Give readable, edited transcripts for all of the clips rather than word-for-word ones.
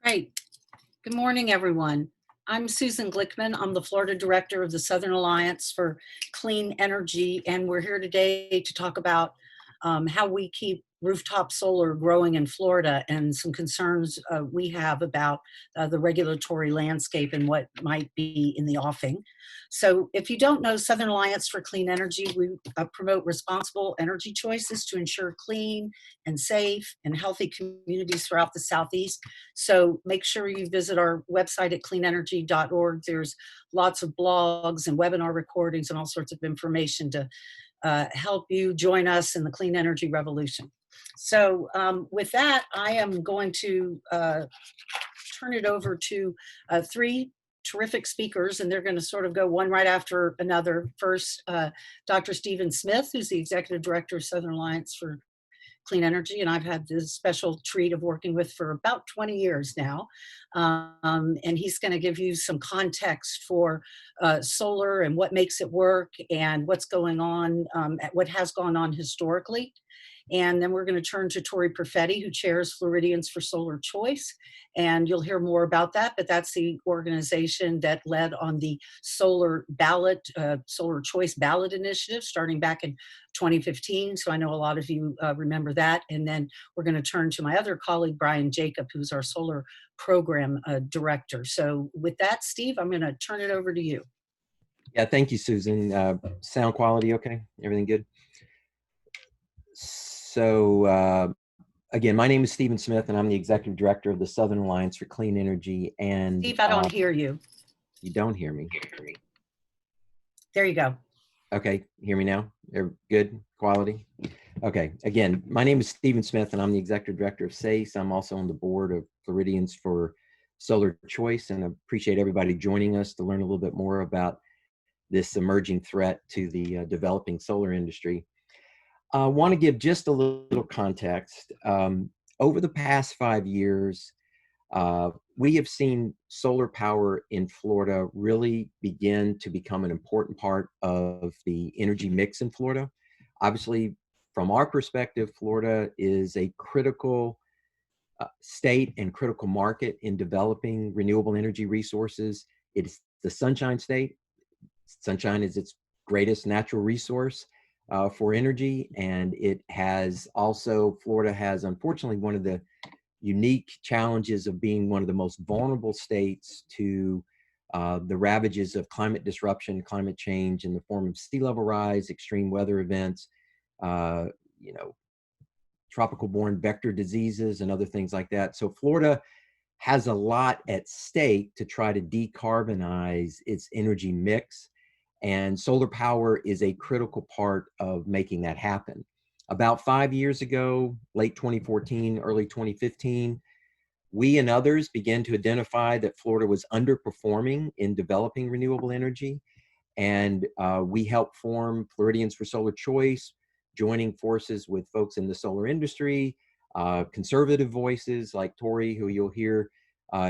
Great. Good morning, everyone. I'm Susan Glickman. I'm the Florida Director of the Southern Alliance for Clean Energy, and we're here today to talk about how we keep rooftop solar growing in Florida and some concerns we have about the regulatory landscape and what might be in the offing. So if you don't know, Southern Alliance for Clean Energy, we promote responsible energy choices to ensure clean and safe and healthy communities throughout the Southeast. So make sure you visit our website at cleanenergy.org. There's lots of blogs and webinar recordings and all sorts of information to help you join us in the clean energy revolution. So with that, I am going to turn it over to three terrific speakers, and they're going to sort of go one right after another. First, Dr. Stephen Smith, who's the Executive Director of Southern Alliance for Clean Energy, and I've had the special treat of working with for about 20 years now. And he's going to give you some context for solar and what makes it work and what's going on, what has gone on historically. And then we're going to turn to Tori Perfetti, who chairs Floridians for Solar Choice. And you'll hear more about that, but that's the organization that led on the solar ballot, solar choice ballot initiative starting back in 2015. So I know a lot of you remember that. And then we're going to turn to my other colleague, Brian Jacob, who's our solar program director. So with that, Steve, I'm going to turn it over to you. Yeah, thank you, Susan. Sound quality okay? Everything good? So again, my name is Stephen Smith, and I'm the Executive Director of the Southern Alliance for Clean Energy. And Steve, I don't hear you. You don't hear me? There you go. Okay, hear me now? Good quality? Okay, again, my name is Stephen Smith, and I'm the Executive Director of SACE. I'm also on the board of Floridians for Solar Choice, and I appreciate everybody joining us to learn a little bit more about this emerging threat to the developing solar industry. I want to give just a little context. Over the past 5 years, we have seen solar power in Florida really begin to become an important part of the energy mix in Florida. Obviously, from our perspective, Florida is a critical state and critical market in developing renewable energy resources. It's the Sunshine State. Sunshine is its greatest natural resource for energy, and it has also, Florida has unfortunately one of the unique challenges of being one of the most vulnerable states to the ravages of climate disruption, climate change in the form of sea level rise, extreme weather events, tropical borne vector diseases and other things like that. So Florida has a lot at stake to try to decarbonize its energy mix. And solar power is a critical part of making that happen. About 5 years ago, late 2014, early 2015, we and others began to identify that Florida was underperforming in developing renewable energy. And we helped form Floridians for Solar Choice, joining forces with folks in the solar industry, conservative voices like Tori, who you'll hear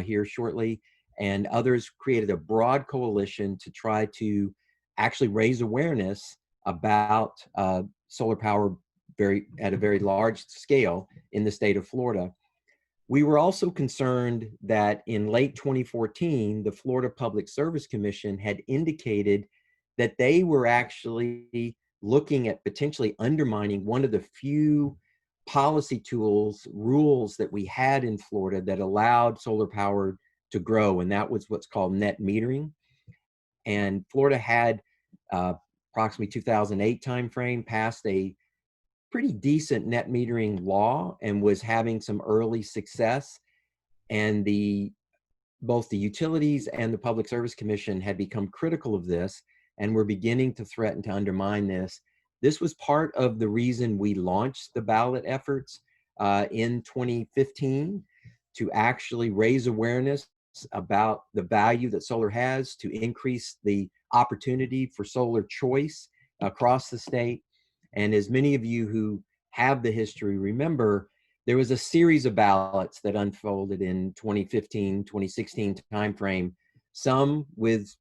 here shortly, and others created a broad coalition to try to actually raise awareness about solar power at a very large scale in the state of Florida. We were also concerned that in late 2014, the Florida Public Service Commission had indicated that they were actually looking at potentially undermining one of the few policy tools, rules that we had in Florida that allowed solar power to grow, and that was what's called net metering. And Florida had approximately 2008 timeframe passed a pretty decent net metering law and was having some early success. And both the utilities and the Public Service Commission had become critical of this and were beginning to threaten to undermine this. This was part of the reason we launched the ballot efforts in 2015 to actually raise awareness about the value that solar has, to increase the opportunity for solar choice across the state. And as many of you who have the history remember, there was a series of ballots that unfolded in 2015, 2016 timeframe, some with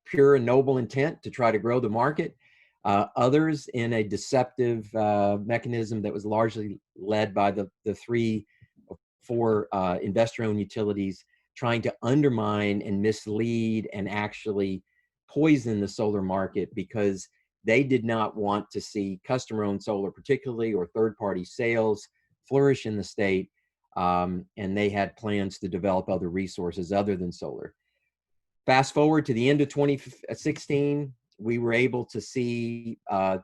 pure and noble intent to try to grow the market, others in a deceptive mechanism that was largely led by the for investor-owned utilities trying to undermine and mislead and actually poison the solar market because they did not want to see customer-owned solar particularly, or third-party sales, flourish in the state, and they had plans to develop other resources other than solar. Fast forward to the end of 2016, we were able to see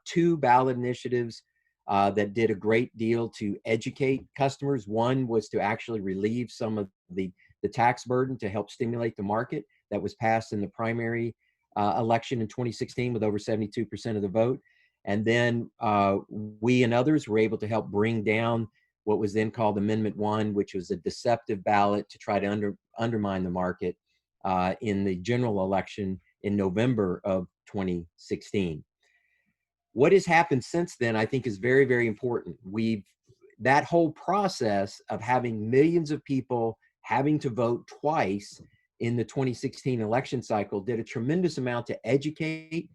2 ballot initiatives that did a great deal to educate customers. One was to actually relieve some of the tax burden to help stimulate the market. That was passed in the primary election in 2016 with over 72% of the vote. And then we and others were able to help bring down what was then called Amendment 1, which was a deceptive ballot to try to undermine the market in the general election in November of 2016. What has happened since then, I think, is very, very important. That whole process of having millions of people having to vote twice in the 2016 election cycle did a tremendous amount to educate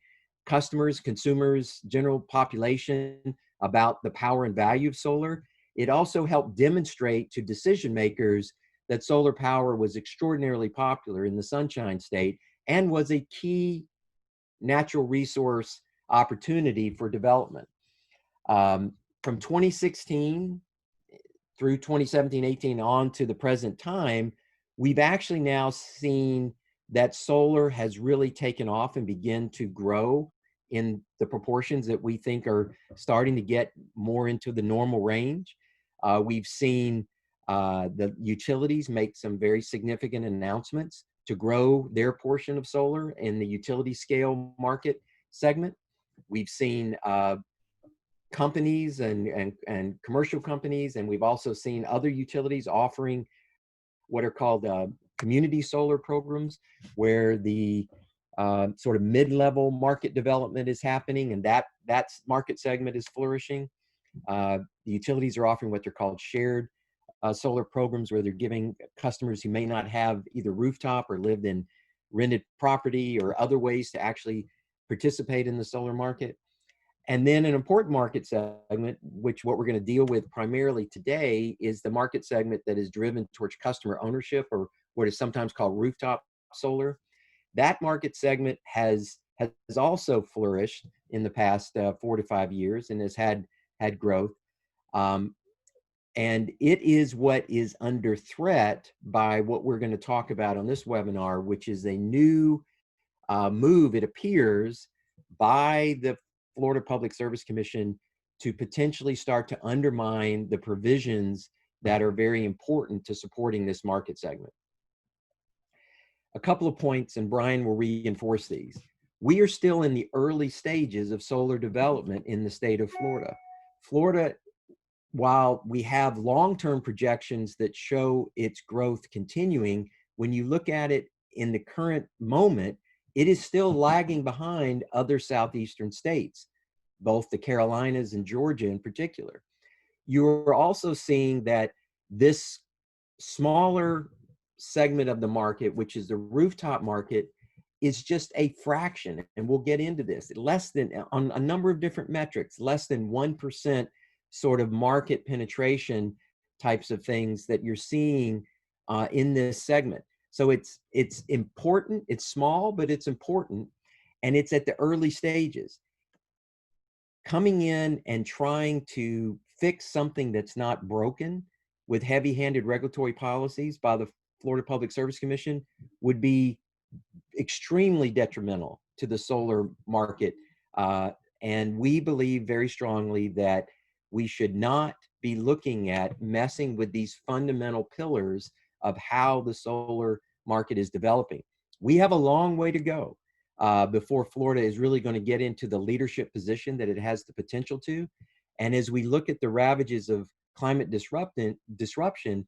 customers, consumers, general population about the power and value of solar. It also helped demonstrate to decision makers that solar power was extraordinarily popular in the Sunshine State and was a key natural resource opportunity for development. From 2016 through 2017, 18 on to the present time, we've actually now seen that solar has really taken off and begin to grow in the proportions that we think are starting to get more into the normal range. We've seen the utilities make some very significant announcements to grow their portion of solar in the utility scale market segment. We've seen companies and commercial companies, and we've also seen other utilities offering what are called community solar programs, where the sort of mid-level market development is happening, and that market segment is flourishing. The utilities are offering what they're called shared solar programs, where they're giving customers who may not have either rooftop or lived in rented property or other ways to actually participate in the solar market. And then an important market segment, which what we're going to deal with primarily today, is the market segment that is driven towards customer ownership, or what is sometimes called rooftop solar. That market segment has also flourished in the past 4 to 5 years and has had growth. And it is what is under threat by what we're going to talk about on this webinar, which is a new move, it appears, by the Florida Public Service Commission to potentially start to undermine the provisions that are very important to supporting this market segment. A couple of points, and Brian will reinforce these. We are still in the early stages of solar development in the state of Florida. Florida, while we have long-term projections that show its growth continuing, when you look at it in the current moment, it is still lagging behind other southeastern states, both the Carolinas and Georgia in particular. You're also seeing that this smaller segment of the market, which is the rooftop market, is just a fraction, and we'll get into this, less than, on a number of different metrics, less than 1% sort of market penetration types of things that you're seeing in this segment. So it's important, it's small, but it's important, and it's at the early stages. Coming in and trying to fix something that's not broken with heavy-handed regulatory policies by the Florida Public Service Commission would be extremely detrimental to the solar market. And we believe very strongly that we should not be looking at messing with these fundamental pillars of how the solar market is developing. We have a long way to go before Florida is really going to get into the leadership position that it has the potential to. And as we look at the ravages of climate disruption,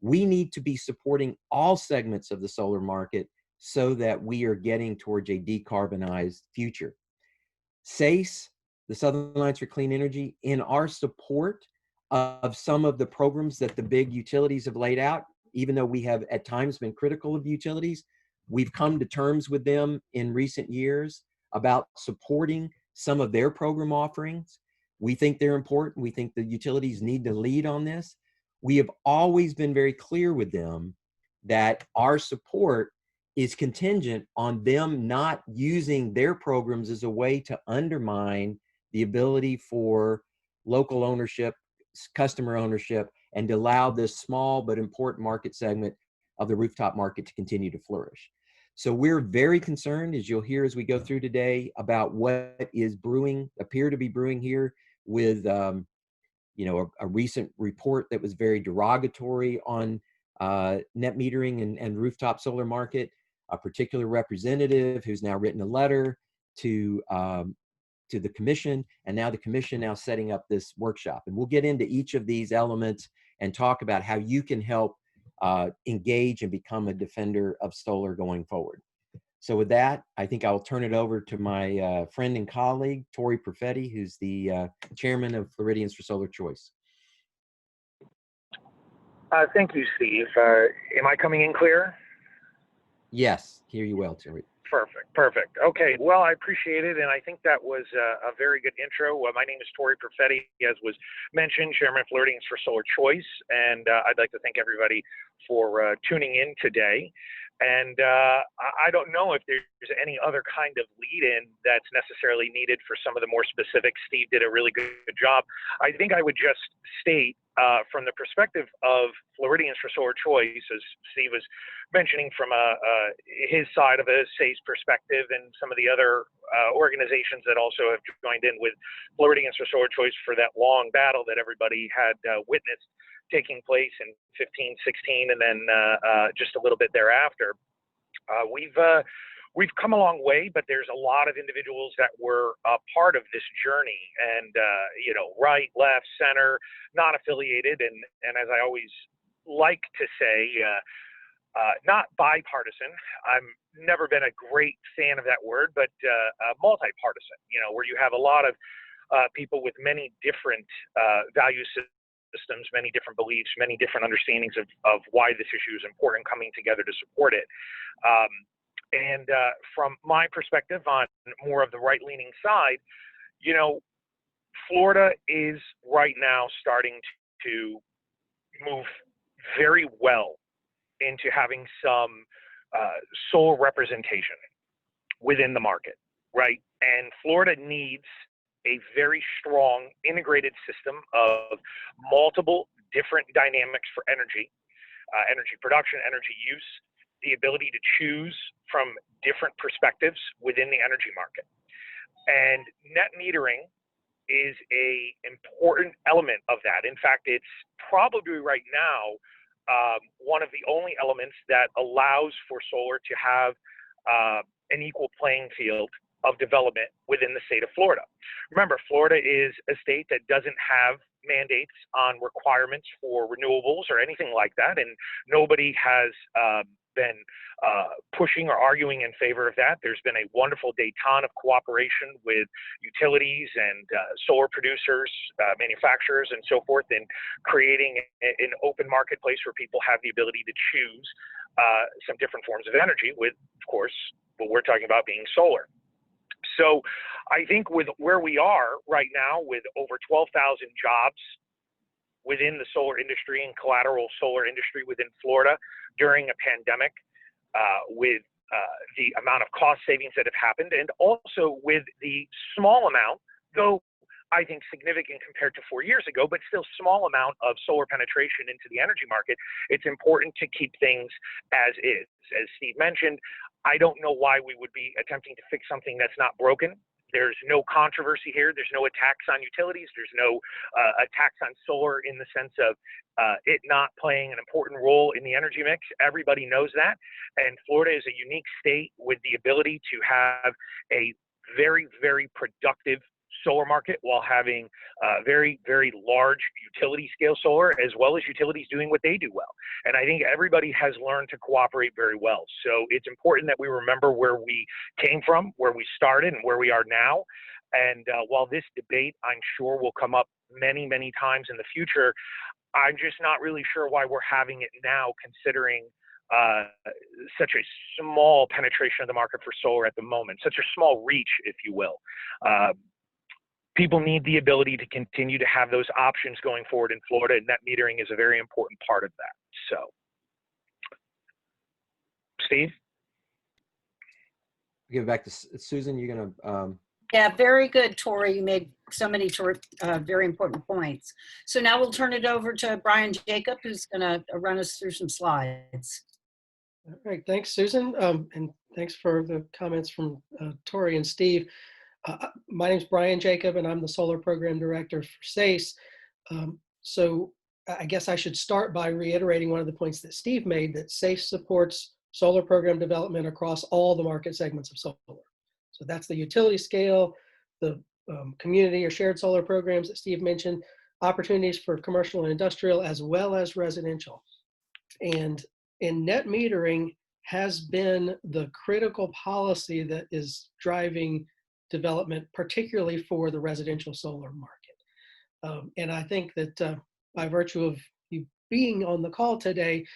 we need to be supporting all segments of the solar market so that we are getting towards a decarbonized future. SACE, the Southern Alliance for Clean Energy, in our support of some of the programs that the big utilities have laid out, even though we have at times been critical of utilities, we've come to terms with them in recent years about supporting some of their program offerings. We think they're important. We think the utilities need to lead on this. we have always been very clear with them that our support is contingent on them not using their programs as a way to undermine the ability for local ownership, customer ownership, and to allow this small but important market segment of the rooftop market to continue to flourish. So we're very concerned, as you'll hear as we go through today, about what is brewing, appear to be brewing here with you know, a recent report that was very derogatory on net metering and rooftop solar market, a particular representative who's now written a letter to the commission, and now the commission now setting up this workshop. And we'll get into each of these elements and talk about how you can help engage and become a defender of solar going forward. So with that, I think I'll turn it over to my friend and colleague, Tori Perfetti, who's the chairman of Floridians for Solar Choice. Thank you, Steve. Am I coming in clear? Yes, hear you well, Tori. Perfect. Okay, well, I appreciate it, and I think that was a very good intro. My name is Tori Perfetti, as was mentioned, Chairman of Floridians for Solar Choice, and I'd like to thank everybody for tuning in today. And I don't know if there's any other kind of lead-in that's necessarily needed for some of the more specifics. Steve did a really good job. I think I would just state from the perspective of Floridians for Solar Choice, as Steve was mentioning from his side of a SACE perspective, and some of the other organizations that also have joined in with Floridians for Solar Choice for that long battle that everybody had witnessed taking place in 15, 16, and then just a little bit thereafter. We've come a long way, but there's a lot of individuals that were a part of this journey, and you know, right, left, center, not affiliated, and as I always like to say, not bipartisan. I've never been a great fan of that word, but multi-partisan. You know, where you have a lot of people with many different value systems, many different beliefs, many different understandings of why this issue is important, coming together to support it. And from my perspective, on more of the right-leaning side, you know, Florida is right now starting to move very well into having some solar representation within the market, right? And Florida needs a very strong integrated system of multiple different dynamics for energy, energy production, energy use, the ability to choose from different perspectives within the energy market. And net metering is a important element of that. In fact, it's probably right now one of the only elements that allows for solar to have an equal playing field of development within the state of Florida. Remember, Florida is a state that doesn't have mandates on requirements for renewables or anything like that, and nobody has been pushing or arguing in favor of that. There's been a wonderful détente of cooperation with utilities and solar producers, manufacturers, and so forth, in creating an open marketplace where people have the ability to choose some different forms of energy, with, of course, what we're talking about being solar. So I think with where we are right now, with over 12,000 jobs within the solar industry and collateral solar industry within Florida during a pandemic, with the amount of cost savings that have happened, and also with the small amount, though I think significant compared to 4 years ago, but still small amount of solar penetration into the energy market, it's important to keep things as is. As Steve mentioned, I don't know why we would be attempting to fix something that's not broken. There's no controversy here. There's no attacks on utilities. There's no attacks on solar in the sense of it not playing an important role in the energy mix. Everybody knows that. And Florida is a unique state with the ability to have a very, very productive solar market while having very, very large utility scale solar, as well as utilities doing what they do well. And I think everybody has learned to cooperate very well. So it's important that we remember where we came from, where we started, and where we are now. And while this debate, I'm sure, will come up many, many times in the future, I'm just not really sure why we're having it now, considering such a small penetration of the market for solar at the moment, such a small reach, if you will. people need the ability to continue to have those options going forward in Florida, and net metering is a very important part of that. So, Steve? Give it back to Susan. You're gonna. Yeah, very good, Tori. You made so many very important points. So now we'll turn it over to Brian Jacob, who's going to run us through some slides. All right, thanks, Susan, and thanks for the comments from Tori and Steve. My name is Brian Jacob, and I'm the Solar Program Director for SACE. So I guess I should start by reiterating one of the points that Steve made, that SACE supports solar program development across all the market segments of solar. So that's the utility scale, the community or shared solar programs that Steve mentioned, opportunities for commercial and industrial, as well as residential. And net metering has been the critical policy that is driving development, particularly for the residential solar market. And I think that by virtue of you being on the call today,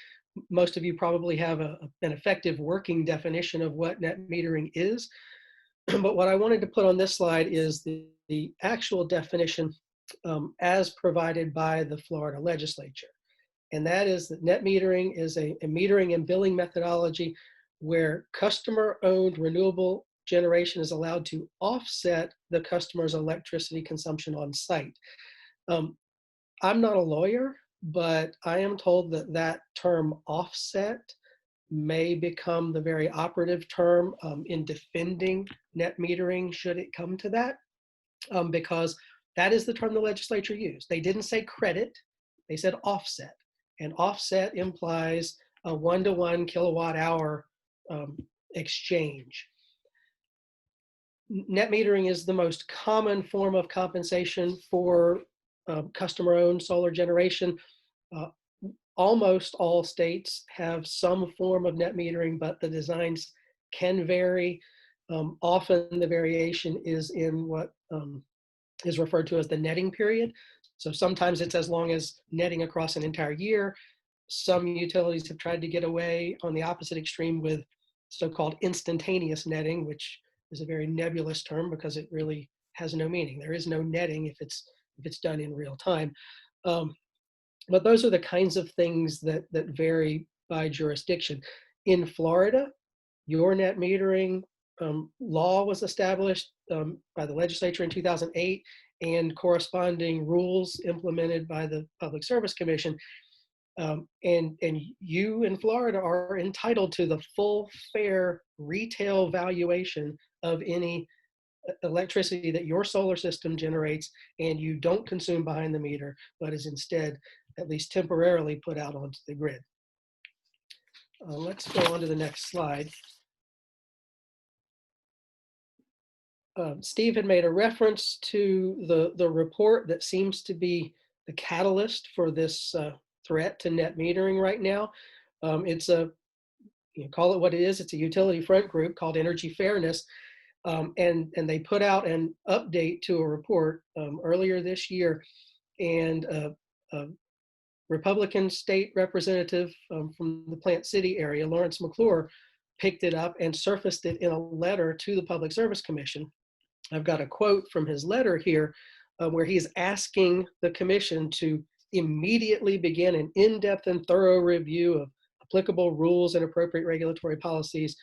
most of you probably have an effective working definition of what net metering is. But what I wanted to put on this slide is the actual definition as provided by the Florida Legislature. And that is that net metering is a metering and billing methodology where customer-owned renewable generation is allowed to offset the customer's electricity consumption on site. I'm not a lawyer, but I am told that that term offset may become the very operative term in defending net metering should it come to that, because that is the term the legislature used. They didn't say credit, they said offset. And offset implies a 1-to-1 kilowatt hour exchange. Net metering is the most common form of compensation for customer-owned solar generation. Almost all states have some form of net metering, but the designs can vary. Often the variation is in what is referred to as the netting period. So sometimes it's as long as netting across an entire year. Some utilities have tried to get away on the opposite extreme with so-called instantaneous netting, which is a very nebulous term because it really has no meaning. There is no netting if it's done in real time. But those are the kinds of things that vary by jurisdiction. In Florida, your net metering law was established by the legislature in 2008 and corresponding rules implemented by the Public Service Commission. And you in Florida are entitled to the full, fair retail valuation of any electricity that your solar system generates and you don't consume behind the meter, but is instead at least temporarily put out onto the grid. Let's go on to the next slide. Steve had made a reference to the report that seems to be the catalyst for this threat to net metering right now. It's call it what it is. It's a utility front group called Energy Fairness. And they put out an update to a report earlier this year, and a Republican State Representative from the Plant City area, Lawrence McClure, picked it up and surfaced it in a letter to the Public Service Commission. I've got a quote from his letter here where he's asking the commission to immediately begin an in-depth and thorough review of applicable rules and appropriate regulatory policies.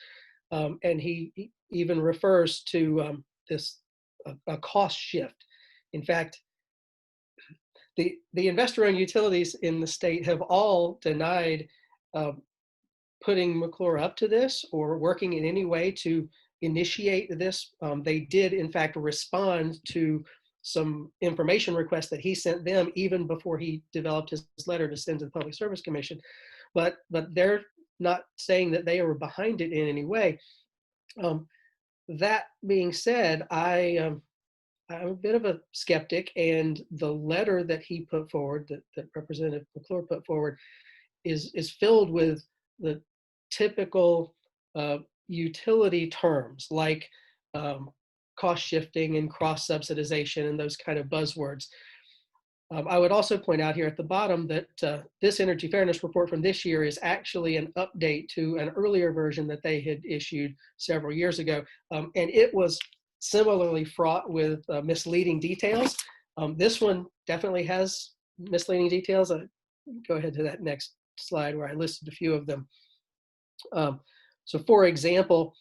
And he even refers to a cost shift. In fact, the investor-owned utilities in the state have all denied putting McClure up to this or working in any way to initiate this. They did, in fact, respond to some information requests that he sent them even before he developed his letter to send to the Public Service Commission. But they're not saying that they are behind it in any way. That being said, I'm a bit of a skeptic, and the letter that he put forward, that Representative McClure put forward, is filled with the typical utility terms like cost shifting and cross subsidization and those kind of buzzwords. I would also point out here at the bottom that this Energy Fairness report from this year is actually an update to an earlier version that they had issued several years ago. And it was similarly fraught with misleading details. This one definitely has misleading details. Go ahead to that next slide where I listed a few of them. So for example,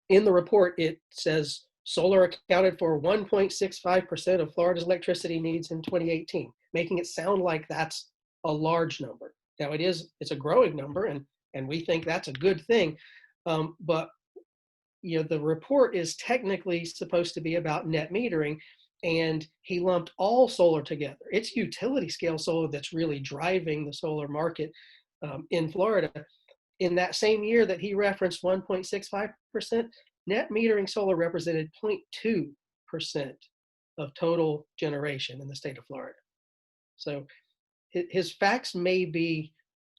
in the report, it says solar accounted for 1.65% of Florida's electricity needs in 2018, making it sound like that's a large number. Now it's a growing number, and we think that's a good thing. But the report is technically supposed to be about net metering, and he lumped all solar together. It's utility scale solar that's really driving the solar market in Florida. In that same year that he referenced 1.65%, net metering solar represented 0.2% of total generation in the state of Florida. So his facts may be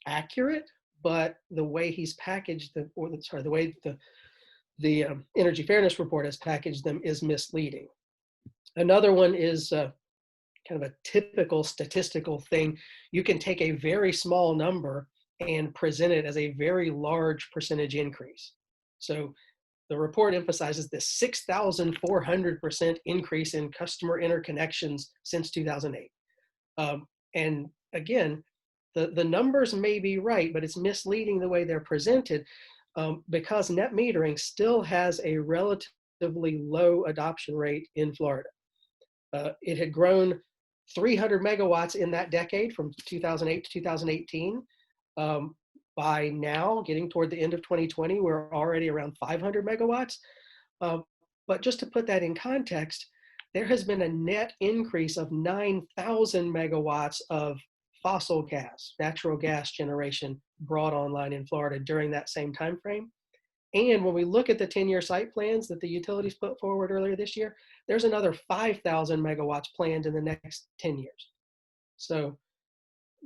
accurate, but the way he's packaged them, the way the Energy Fairness Report has packaged them is misleading. Another one is kind of a typical statistical thing. You can take a very small number and present it as a very large percentage increase. So the report emphasizes the 6,400% increase in customer interconnections since 2008. And again, the numbers may be right, but it's misleading the way they're presented because net metering still has a relatively low adoption rate in Florida. It had grown 300 megawatts in that decade from 2008 to 2018. By now, getting toward the end of 2020, we're already around 500 megawatts. But just to put that in context, there has been a net increase of 9,000 megawatts of fossil gas, natural gas generation brought online in Florida during that same time frame. And when we look at the 10-year site plans that the utilities put forward earlier this year, there's another 5,000 megawatts planned in the next 10 years. So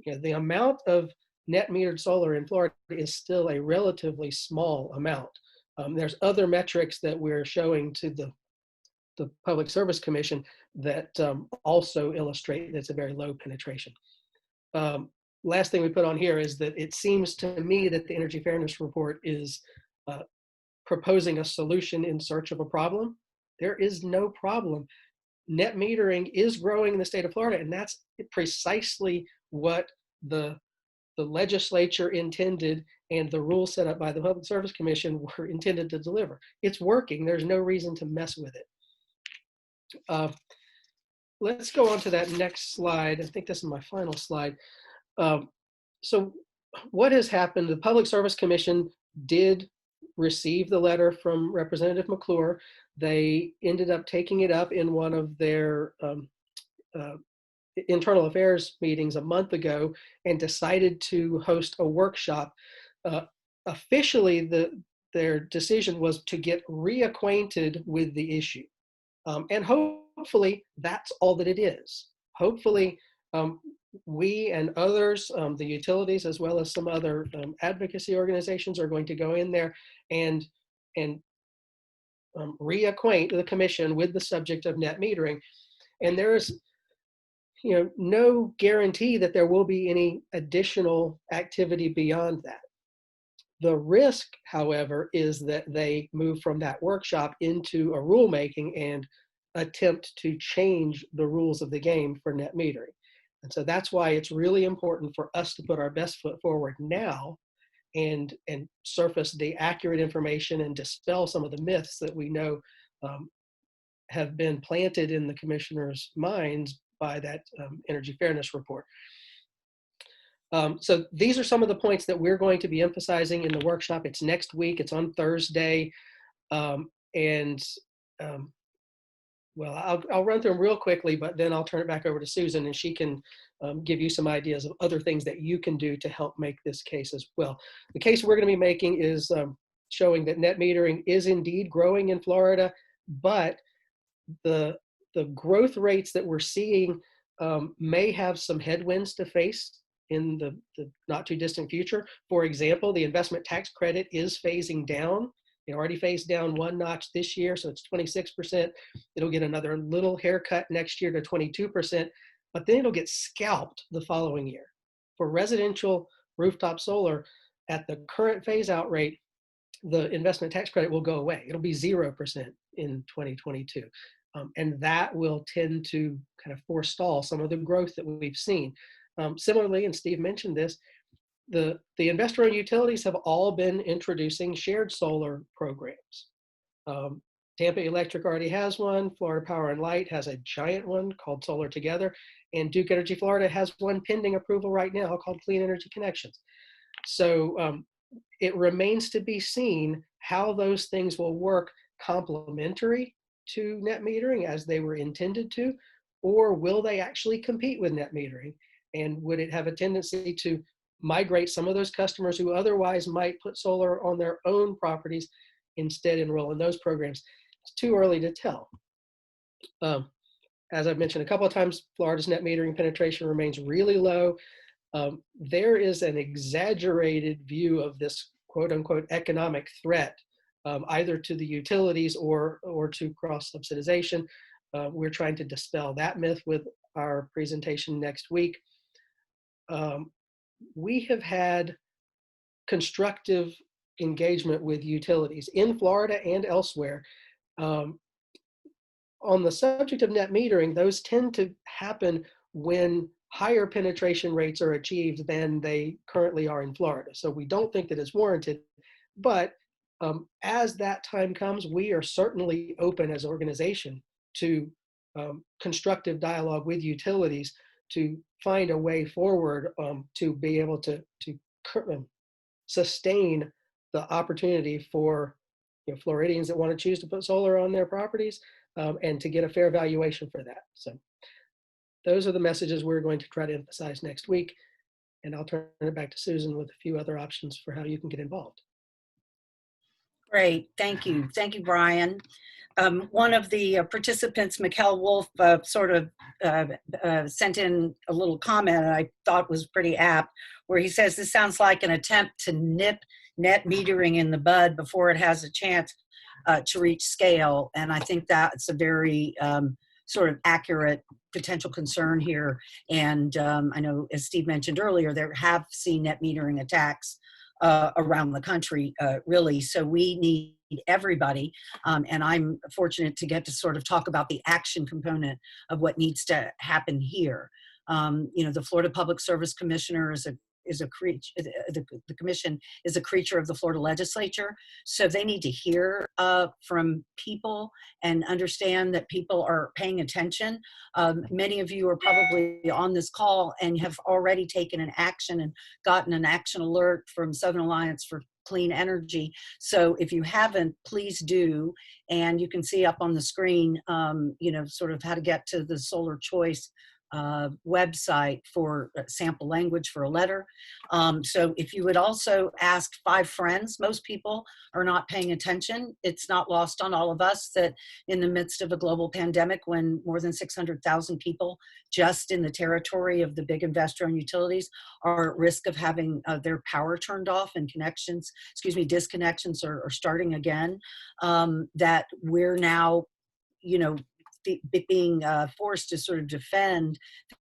the amount of net metered solar in Florida is still a relatively small amount. There's other metrics that we're showing to the Public Service Commission that also illustrate that's a very low penetration. Last thing we put on here is that it seems to me that the Energy Fairness Report is proposing a solution in search of a problem. There is no problem. Net metering is growing in the state of Florida, and that's precisely what the legislature intended and the rules set up by the Public Service Commission were intended to deliver. It's working. There's no reason to mess with it. Let's go on to that next slide. I think this is my final slide. So what has happened? The Public Service Commission did receive the letter from Representative McClure. They ended up taking it up in one of their internal affairs meetings a month ago and decided to host a workshop. Officially, their decision was to get reacquainted with the issue. And hopefully that's all that it is. Hopefully we and others, the utilities, as well as some other advocacy organizations are going to go in there and reacquaint the commission with the subject of net metering. And there's no guarantee that there will be any additional activity beyond that. The risk, however, is that they move from that workshop into a rulemaking and attempt to change the rules of the game for net metering. And so that's why it's really important for us to put our best foot forward now and surface the accurate information and dispel some of the myths that we know have been planted in the commissioners' minds by that Energy Fairness Report. So these are some of the points that we're going to be emphasizing in the workshop. It's next week. It's on Thursday. Well, I'll run through them real quickly, but then I'll turn it back over to Susan and she can give you some ideas of other things that you can do to help make this case as well. The case we're going to be making is showing that net metering is indeed growing in Florida, but the growth rates that we're seeing may have some headwinds to face in the not too distant future. For example, the investment tax credit is phasing down. It already phased down one notch this year, so it's 26%. It'll get another little haircut next year to 22%, but then it'll get scalped the following year. For residential rooftop solar, at the current phase out rate, the investment tax credit will go away. It'll be 0% in 2022. And that will tend to kind of forestall some of the growth that we've seen. Similarly, and Steve mentioned this, the investor-owned utilities have all been introducing shared solar programs. Tampa Electric already has one. Florida Power and Light has a giant one called Solar Together. And Duke Energy Florida has one pending approval right now called Clean Energy Connections. So it remains to be seen how those things will work complementary to net metering as they were intended to, or will they actually compete with net metering? And would it have a tendency to migrate some of those customers who otherwise might put solar on their own properties instead enroll in those programs? It's too early to tell. As I've mentioned a couple of times, Florida's net metering penetration remains really low. There is an exaggerated view of this quote unquote economic threat, either to the utilities or to cross subsidization. We're trying to dispel that myth with our presentation next week. We have had constructive engagement with utilities in Florida and elsewhere. On the subject of net metering, those tend to happen when higher penetration rates are achieved than they currently are in Florida. So we don't think that it's warranted, but as that time comes, we are certainly open as an organization to constructive dialogue with utilities to find a way forward to be able to sustain the opportunity for Floridians that want to choose to put solar on their properties and to get a fair valuation for that. So those are the messages we're going to try to emphasize next week. And I'll turn it back to Susan with a few other options for how you can get involved. Great, thank you. Thank you, Brian. One of the participants, Mikkel Wolf, sent in a little comment I thought was pretty apt, where he says, this sounds like an attempt to nip net metering in the bud before it has a chance to reach scale. And I think that's a very sort of accurate potential concern here. And I know, as Steve mentioned earlier, there have seen net metering attacks around the country, really. So we need everybody. And I'm fortunate to get to sort of talk about the action component of what needs to happen here. The Florida Public Service Commissioner is a creature, the commission is a creature of the Florida Legislature. So they need to hear from people and understand that people are paying attention. Many of you are probably on this call and have already taken an action and gotten an action alert from Southern Alliance for Clean Energy. So if you haven't, please do. And you can see up on the screen, sort of how to get to the Solar Choice website for sample language for a letter. So if you would also ask 5 friends, most people are not paying attention. It's not lost on all of us that in the midst of a global pandemic, when more than 600,000 people just in the territory of the big investor-owned utilities are at risk of having their power turned off and disconnections are starting again, that we're now, being forced to sort of defend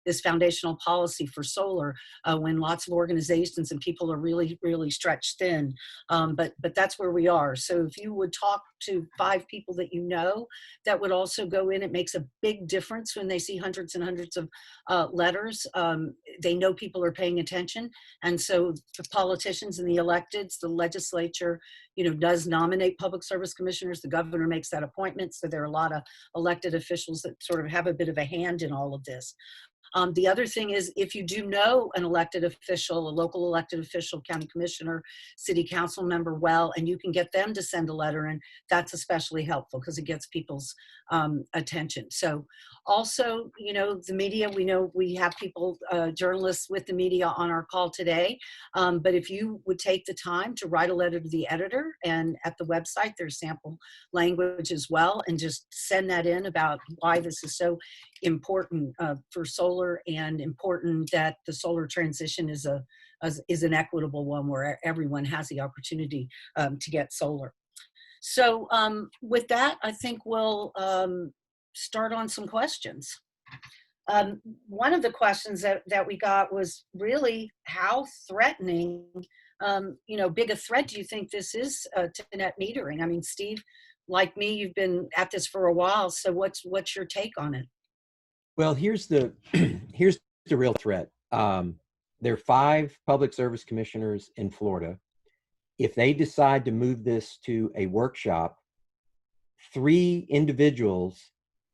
this foundational policy for solar when lots of organizations and people are really, really stretched thin. But that's where we are. So if you would talk to 5 people that you know, that would also go in. It makes a big difference when they see hundreds and hundreds of letters. They know people are paying attention. And so the politicians and the electeds, the legislature, does nominate public service commissioners. The governor makes that appointment. So there are a lot of elected officials that sort of have a bit of a hand in all of this. The other thing is, if you do know an elected official, a local elected official, county commissioner, city council member well, and you can get them to send a letter in, that's especially helpful because it gets people's attention. So also, the media, we know we have people, journalists with the media on our call today, but if you would take the time to write a letter to the editor, and at the website, there's sample language as well, and just send that in about why this is so important for solar, and important that the solar transition is an equitable one where everyone has the opportunity to get solar. So with that, I think we'll start on some questions. One of the questions that we got was really how threatening big a threat do you think this is to net metering? I mean, Steve, like me, you've been at this for a while. So what's your take on it? Well, here's the here's the real threat. There are 5 public service commissioners in Florida. If they decide to move this to a workshop, 3 individuals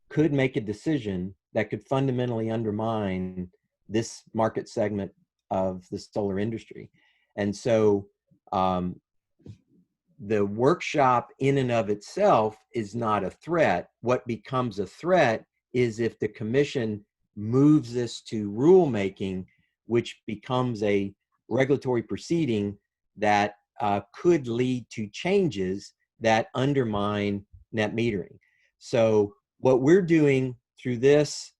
could make a decision that could fundamentally undermine this market segment of the solar industry. And so the workshop in and of itself is not a threat. What becomes a threat is if the commission moves this to rulemaking, which becomes a regulatory proceeding that could lead to changes that undermine net metering. So what we're doing through this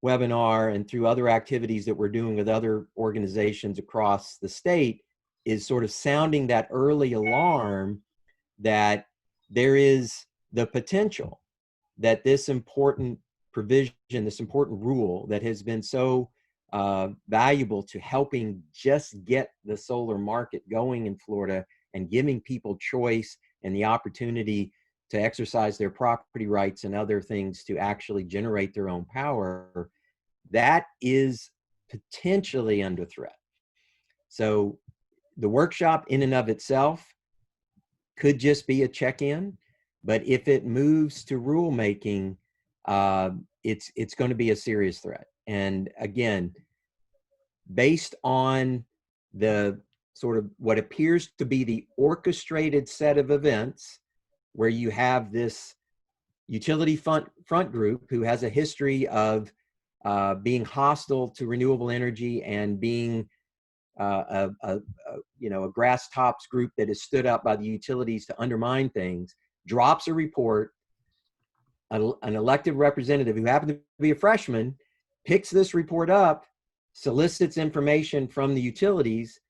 webinar and through other activities that we're doing with other organizations across the state is sort of sounding that early alarm that there is the potential that this important provision, this important rule that has been so valuable to helping just get the solar market going in Florida and giving people choice and the opportunity to exercise their property rights and other things to actually generate their own power, that is potentially under threat. So the workshop in and of itself could just be a check-in, but if it moves to rulemaking, it's going to be a serious threat. And again, based on the sort of what appears to be the orchestrated set of events where you have this utility front group who has a history of being hostile to renewable energy and being a grass tops group that is stood up by the utilities to undermine things, drops a report, an elected representative who happened to be a freshman picks this report up, solicits information from the utilities.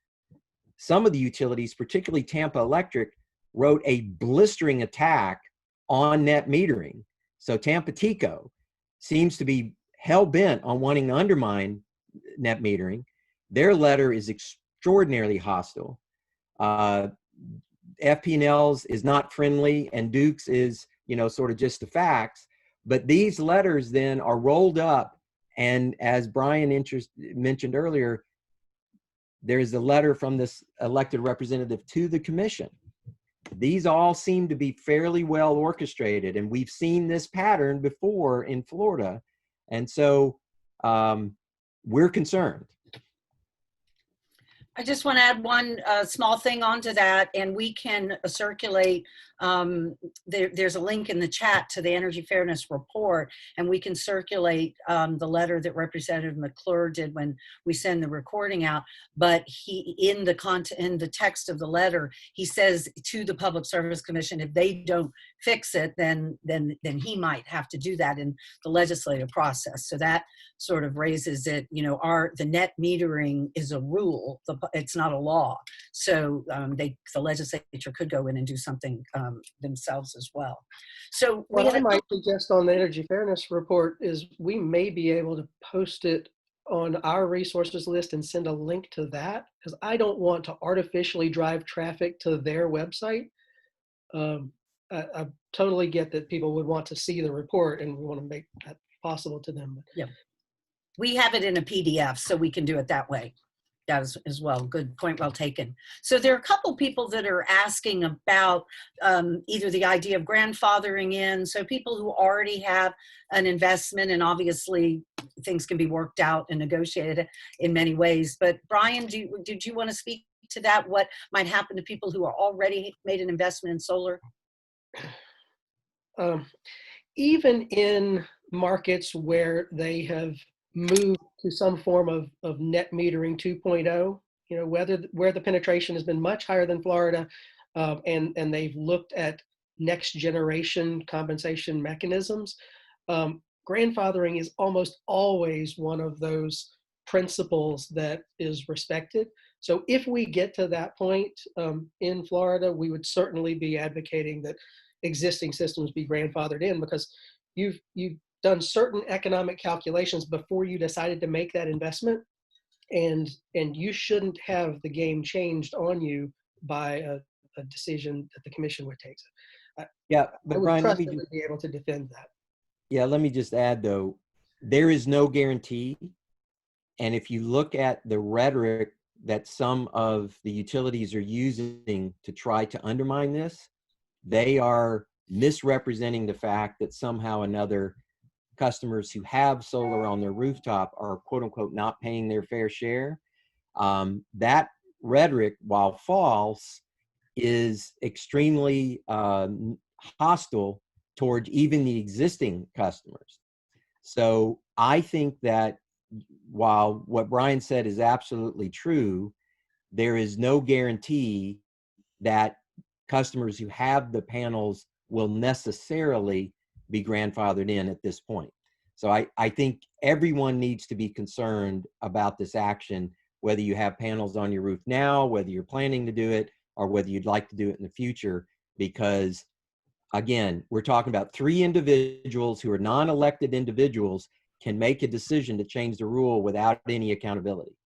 Some of the utilities, particularly Tampa Electric, wrote a blistering attack on net metering. So Tampa Tico seems to be hell-bent on wanting to undermine net metering. Their letter is extraordinarily hostile. FP&L's is not friendly, and Duke's is, sort of just the facts. But these letters then are rolled up, and as Brian mentioned earlier, there's a letter from this elected representative to the commission. These all seem to be fairly well orchestrated, and we've seen this pattern before in Florida. And so we're concerned. I just want to add one small thing onto that, and we can circulate. There's a link in the chat to the Energy Fairness Report, and we can circulate the letter that Representative McClure did when we send the recording out. But he, in the text of the letter, he says to the Public Service Commission, if they don't fix it, then he might have to do that in the legislative process. So that sort of raises it. The net metering is a rule. It's not a law. So the legislature could go in and do something themselves as well. So what I might suggest on the Energy Fairness Report is we may be able to post it on our resources list and send a link to that, because I don't want to artificially drive traffic to their website. I totally get that people would want to see the report, and we want to make that possible to them. Yeah, we have it in a PDF, so we can do it that way. That is as well. Good point, well taken. So there are a couple people that are asking about either the idea of grandfathering in, so people who already have an investment, and obviously things can be worked out and negotiated in many ways. But Brian, did you want to speak to that? What might happen to people who are already made an investment in solar? Even in markets where they have moved to some form of net metering 2.0, where the penetration has been much higher than Florida, and they've looked at next generation compensation mechanisms, grandfathering is almost always one of those principles that is respected. So if we get to that point in Florida, we would certainly be advocating that existing systems be grandfathered in, because you've done certain economic calculations before you decided to make that investment. and you shouldn't have the game changed on you by a decision that the commission would take. So Yeah, I but would Brian, trust them to be able to defend that. yeah, let me just add though, there is no guarantee. And if you look at the rhetoric that some of the utilities are using to try to undermine this, they are misrepresenting the fact that somehow or another customers who have solar on their rooftop are quote unquote not paying their fair share. That rhetoric, while false, is extremely hostile toward even the existing customers. So I think that while what Brian said is absolutely true, there is no guarantee that customers who have the panels will necessarily be grandfathered in at this point. So I think everyone needs to be concerned about this action, whether you have panels on your roof now, whether you're planning to do it, or whether you'd like to do it in the future, because again, we're talking about 3 individuals who are non-elected individuals can make a decision to change the rule without any accountability.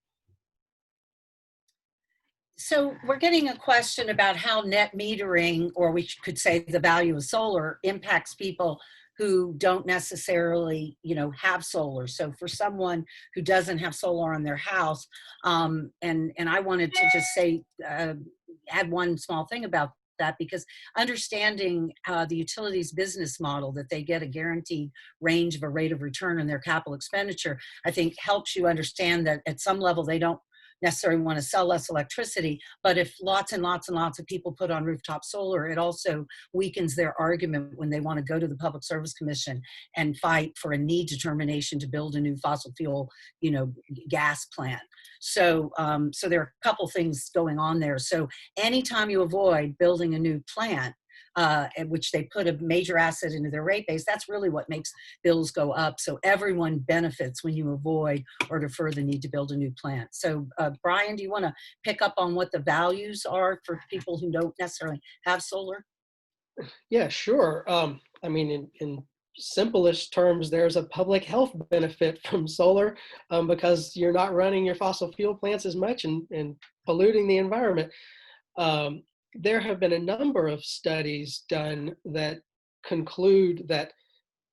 So we're getting a question about how net metering, or we could say the value of solar, impacts people who don't necessarily, have solar. So for someone who doesn't have solar on their house, and I wanted to just say, add one small thing about that, because understanding the utilities business model, that they get a guaranteed range of a rate of return on their capital expenditure, I think helps you understand that at some level they don't necessarily want to sell less electricity, but if lots and lots and lots of people put on rooftop solar, it also weakens their argument when they want to go to the Public Service Commission and fight for a need determination to build a new fossil fuel, gas plant. So, so there are a couple things going on there. So anytime you avoid building a new plant, at which they put a major asset into their rate base, that's really what makes bills go up. So everyone benefits when you avoid or defer the need to build a new plant. So Brian, do you want to pick up on what the values are for people who don't necessarily have solar? Yeah, sure. I mean, in simplest terms, there's a public health benefit from solar because you're not running your fossil fuel plants as much and polluting the environment. There have been a number of studies done that conclude that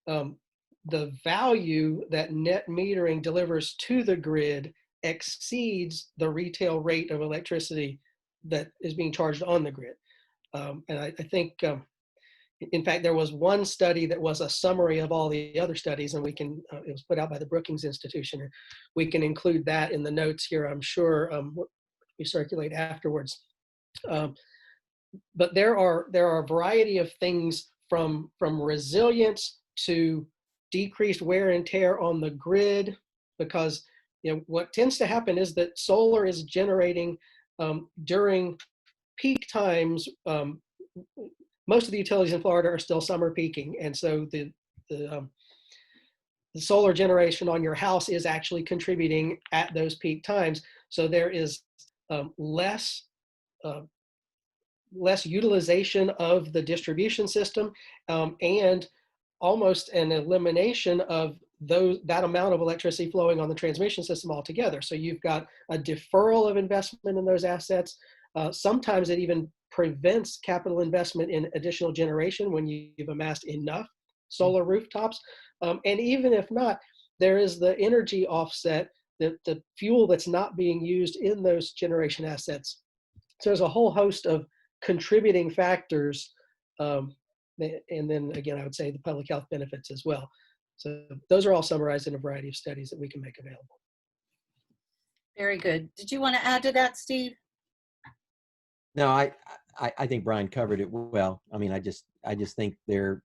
the value that net metering delivers to the grid exceeds the retail rate of electricity that is being charged on the grid. And I think, in fact, there was one study that was a summary of all the other studies, and we can, it was put out by the Brookings Institution. We can include that in the notes here, I'm sure, we circulate afterwards. But there are a variety of things from resilience to decreased wear and tear on the grid, because what tends to happen is that solar is generating during peak times. Most of the utilities in Florida are still summer peaking, and so the solar generation on your house is actually contributing at those peak times. So there is less utilization of the distribution system, and almost an elimination of that amount of electricity flowing on the transmission system altogether. So you've got a deferral of investment in those assets. Sometimes it even prevents capital investment in additional generation when you've amassed enough solar rooftops. And even if not, there is the energy offset, the fuel that's not being used in those generation assets. So there's a whole host of contributing factors. And then again, I would say the public health benefits as well. So those are all summarized in a variety of studies that we can make available. Very good. Did you want to add to that, Steve? No, I think Brian covered it well. I mean, I just think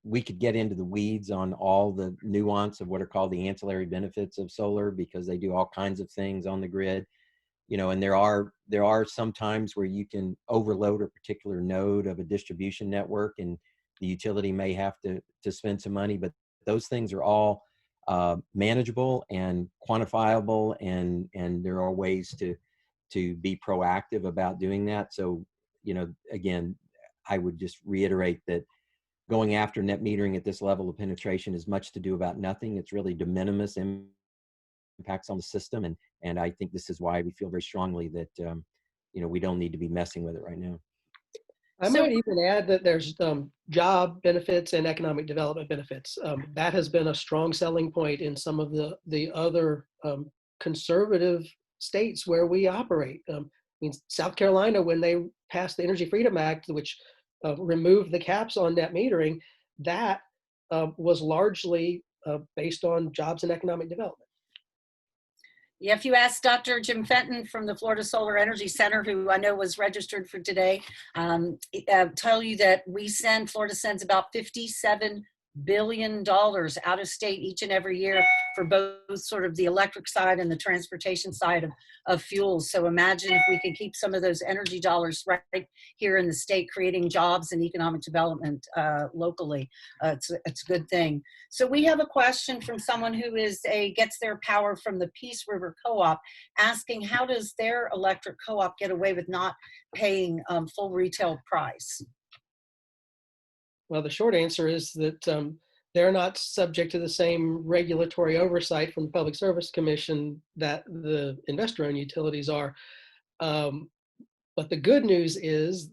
we could get into the weeds on all the nuance of what are called the ancillary benefits of solar, because they do all kinds of things on the grid. And there are some times where you can overload a particular node of a distribution network, and the utility may have to spend some money, but those things are all manageable and quantifiable, and there are ways to be proactive about doing that. So, again, I would just reiterate that going after net metering at this level of penetration is much to do about nothing. It's really de minimis impacts on the system, and And I think this is why we feel very strongly that, we don't need to be messing with it right now. I So- might even add that there's job benefits and economic development benefits. That has been a strong selling point in some of the other conservative states where we operate. I mean, South Carolina, when they passed the Energy Freedom Act, which removed the caps on net metering, that was largely based on jobs and economic development. Yeah, if you ask Dr. Jim Fenton from the Florida Solar Energy Center, who I know was registered for today, tell you that Florida sends about $57 billion out of state each and every year for both sort of the electric side and the transportation side of fuels. So imagine if we could keep some of those energy dollars right here in the state, creating jobs and economic development locally. It's a good thing. So we have a question from someone who gets their power from the Peace River Co-op, asking how does their electric co-op get away with not paying full retail price? Well, the short answer is that they're not subject to the same regulatory oversight from the Public Service Commission that the investor-owned utilities are. But the good news is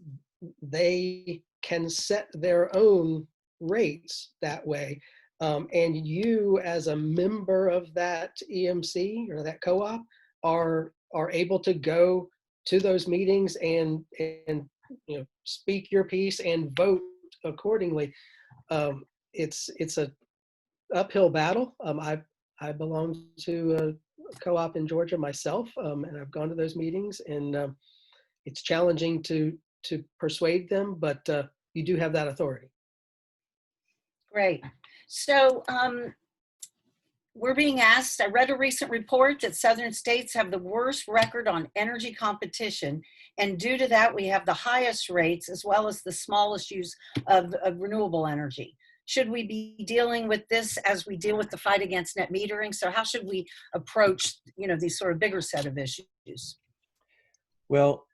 they can set their own rates that way. And you, as a member of that EMC or that co-op, are able to go to those meetings and speak your piece and vote accordingly. It's a uphill battle. I belong to a co-op in Georgia myself, and I've gone to those meetings, and it's challenging to persuade them, but you do have that authority. Great. So we're being asked, I read a recent report that southern states have the worst record on energy competition. And due to that, we have the highest rates as well as the smallest use of renewable energy. Should we be dealing with this as we deal with the fight against net metering? So how should we approach, these sort of bigger set of issues? Well,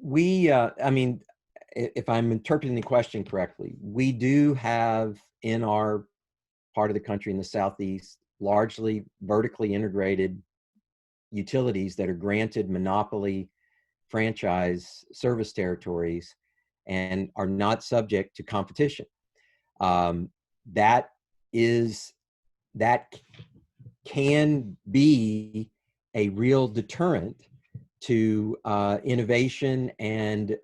if I'm interpreting the question correctly, we do have in our part of the country in the Southeast, largely vertically integrated utilities that are granted monopoly franchise service territories and are not subject to competition. That can be a real deterrent to innovation and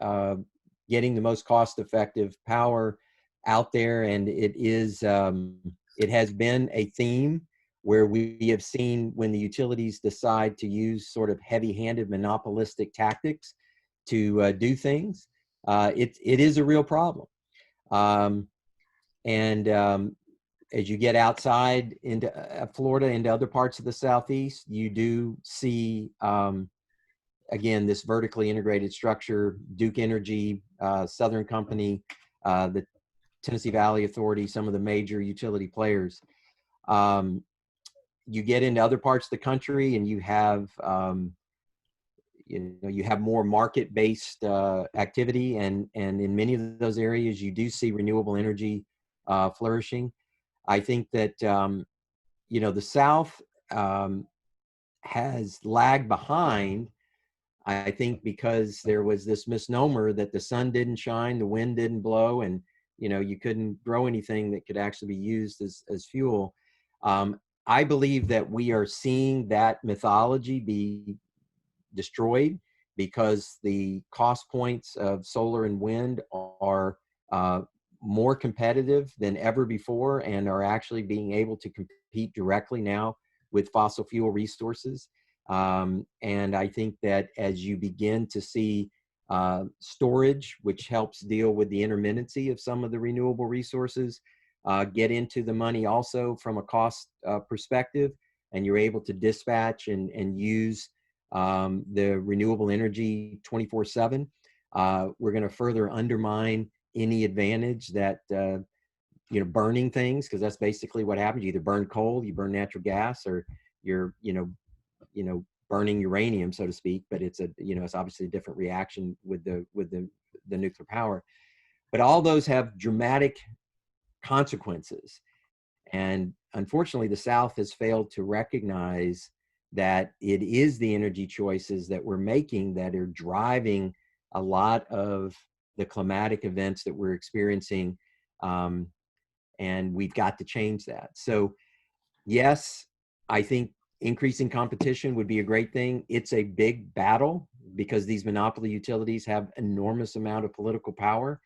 getting the most cost-effective power out there. And it has been a theme where we have seen when the utilities decide to use sort of heavy-handed monopolistic tactics to do things, it is a real problem. As you get outside into Florida, into other parts of the Southeast, you do see, again, this vertically integrated structure, Duke Energy, Southern Company, the Tennessee Valley Authority, some of the major utility players. You get into other parts of the country and you have, you have more market-based activity, and in many of those areas, you do see renewable energy flourishing. I think that, the South has lagged behind, I think, because there was this misnomer that the sun didn't shine, the wind didn't blow, and you couldn't grow anything that could actually be used as fuel. I believe that we are seeing that mythology be destroyed because the cost points of solar and wind are more competitive than ever before and are actually being able to compete directly now with fossil fuel resources. And I think that as you begin to see storage, which helps deal with the intermittency of some of the renewable resources, get into the money also from a cost perspective, and you're able to dispatch and use the renewable energy 24/7, we're going to further undermine any advantage that burning things, because that's basically what happens. You either burn coal, you burn natural gas, or you're burning uranium, so to speak. But it's it's obviously a different reaction with the nuclear power. But all those have dramatic consequences, and unfortunately, the South has failed to recognize that it is the energy choices that we're making that are driving a lot of the climatic events that we're experiencing. And we've got to change that. So yes, I think increasing competition would be a great thing. It's a big battle because these monopoly utilities have enormous amount of political power.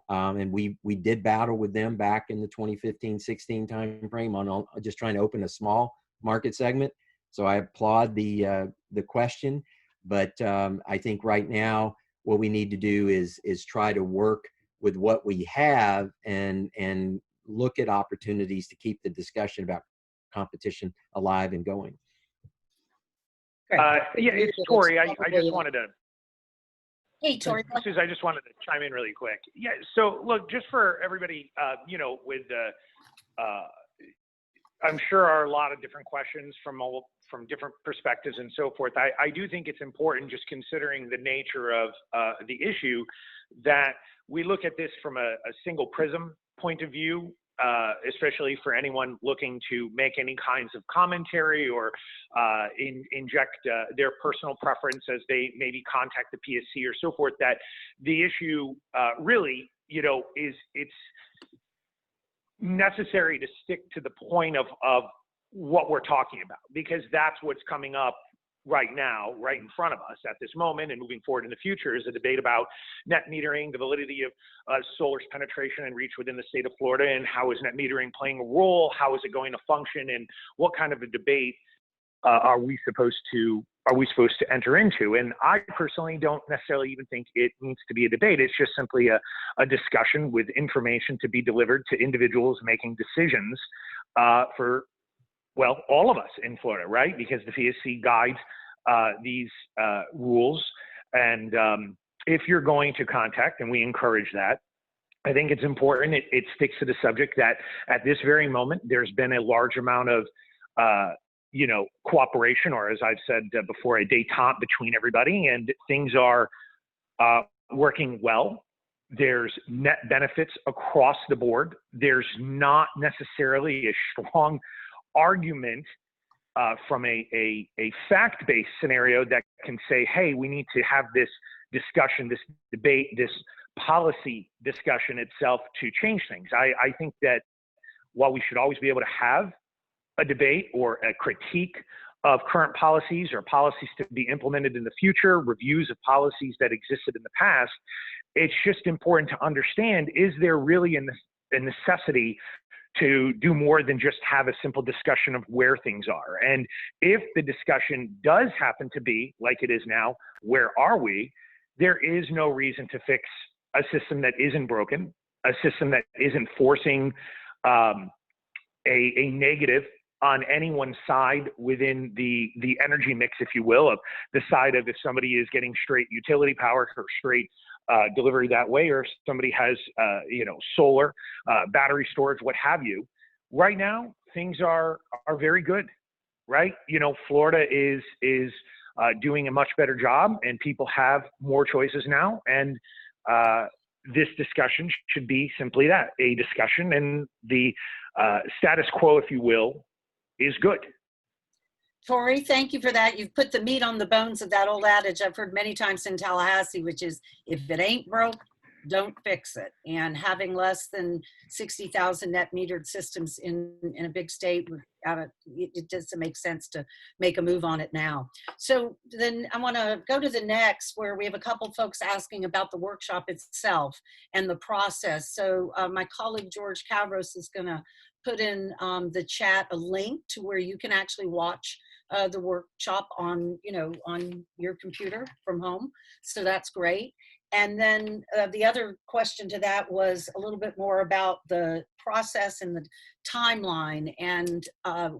And we did battle with them back in the 2015-16 timeframe on just trying to open a small market segment. So I applaud the question, but I think right now what we need to do is try to work with what we have and look at opportunities to keep the discussion about competition alive and going. Yeah, it's Tori. I just wanted to. Hey, Tori. Susan, I just wanted to chime in really quick. Yeah, so look, just for everybody, you know, with I'm sure are a lot of different questions from different perspectives and so forth. I do think it's important, just considering the nature of the issue, that we look at this from a single prism point of view, especially for anyone looking to make any kinds of commentary or inject their personal preference as they maybe contact the PSC or so forth, that the issue really, you know, it's necessary to stick to the point of what we're talking about, because that's what's coming up right now, right in front of us at this moment and moving forward in the future, is a debate about net metering, the validity of solar's penetration and reach within the state of Florida, and how is net metering playing a role, how is it going to function, and what kind of a debate are we supposed to enter into. And I personally don't necessarily even think it needs to be a debate. It's just simply a discussion with information to be delivered to individuals making decisions for, well, all of us in Florida, right? Because the PSC guides these rules. And if you're going to contact, and we encourage that, I think it's important it sticks to the subject that at this very moment, there's been a large amount of you know, cooperation, or as I've said before, a détente between everybody, and things are working well. There's net benefits across the board. There's not necessarily a strong argument from a fact-based scenario that can say, hey, we need to have this discussion, this debate, this policy discussion itself to change things. I think that while we should always be able to have a debate or a critique of current policies or policies to be implemented in the future, reviews of policies that existed in the past, it's just important to understand, is there really a necessity to do more than just have a simple discussion of where things are? And if the discussion does happen to be, like it is now, where are we, there is no reason to fix a system that isn't broken, a system that isn't forcing a negative on anyone's side within the energy mix, if you will, of the side of if somebody is getting straight utility power or straight delivery that way, or if somebody has you know, solar, battery storage, what have you. Right now, things are very good, right? You know, Florida is doing a much better job, and people have more choices now. And this discussion should be simply that, a discussion, and the status quo, if you will, is good. Tori, thank you for that. You've put the meat on the bones of that old adage I've heard many times in Tallahassee, which is, if it ain't broke, don't fix it. And having less than 60,000 net metered systems in a big state, it doesn't make sense to make a move on it now. So then I want to go to the next, where we have a couple folks asking about the workshop itself and the process. So my colleague George Cavros is going to put in the chat a link to where you can actually watch the workshop on, you know, on your computer from home. So that's great. And then the other question to that was a little bit more about the process and the timeline. And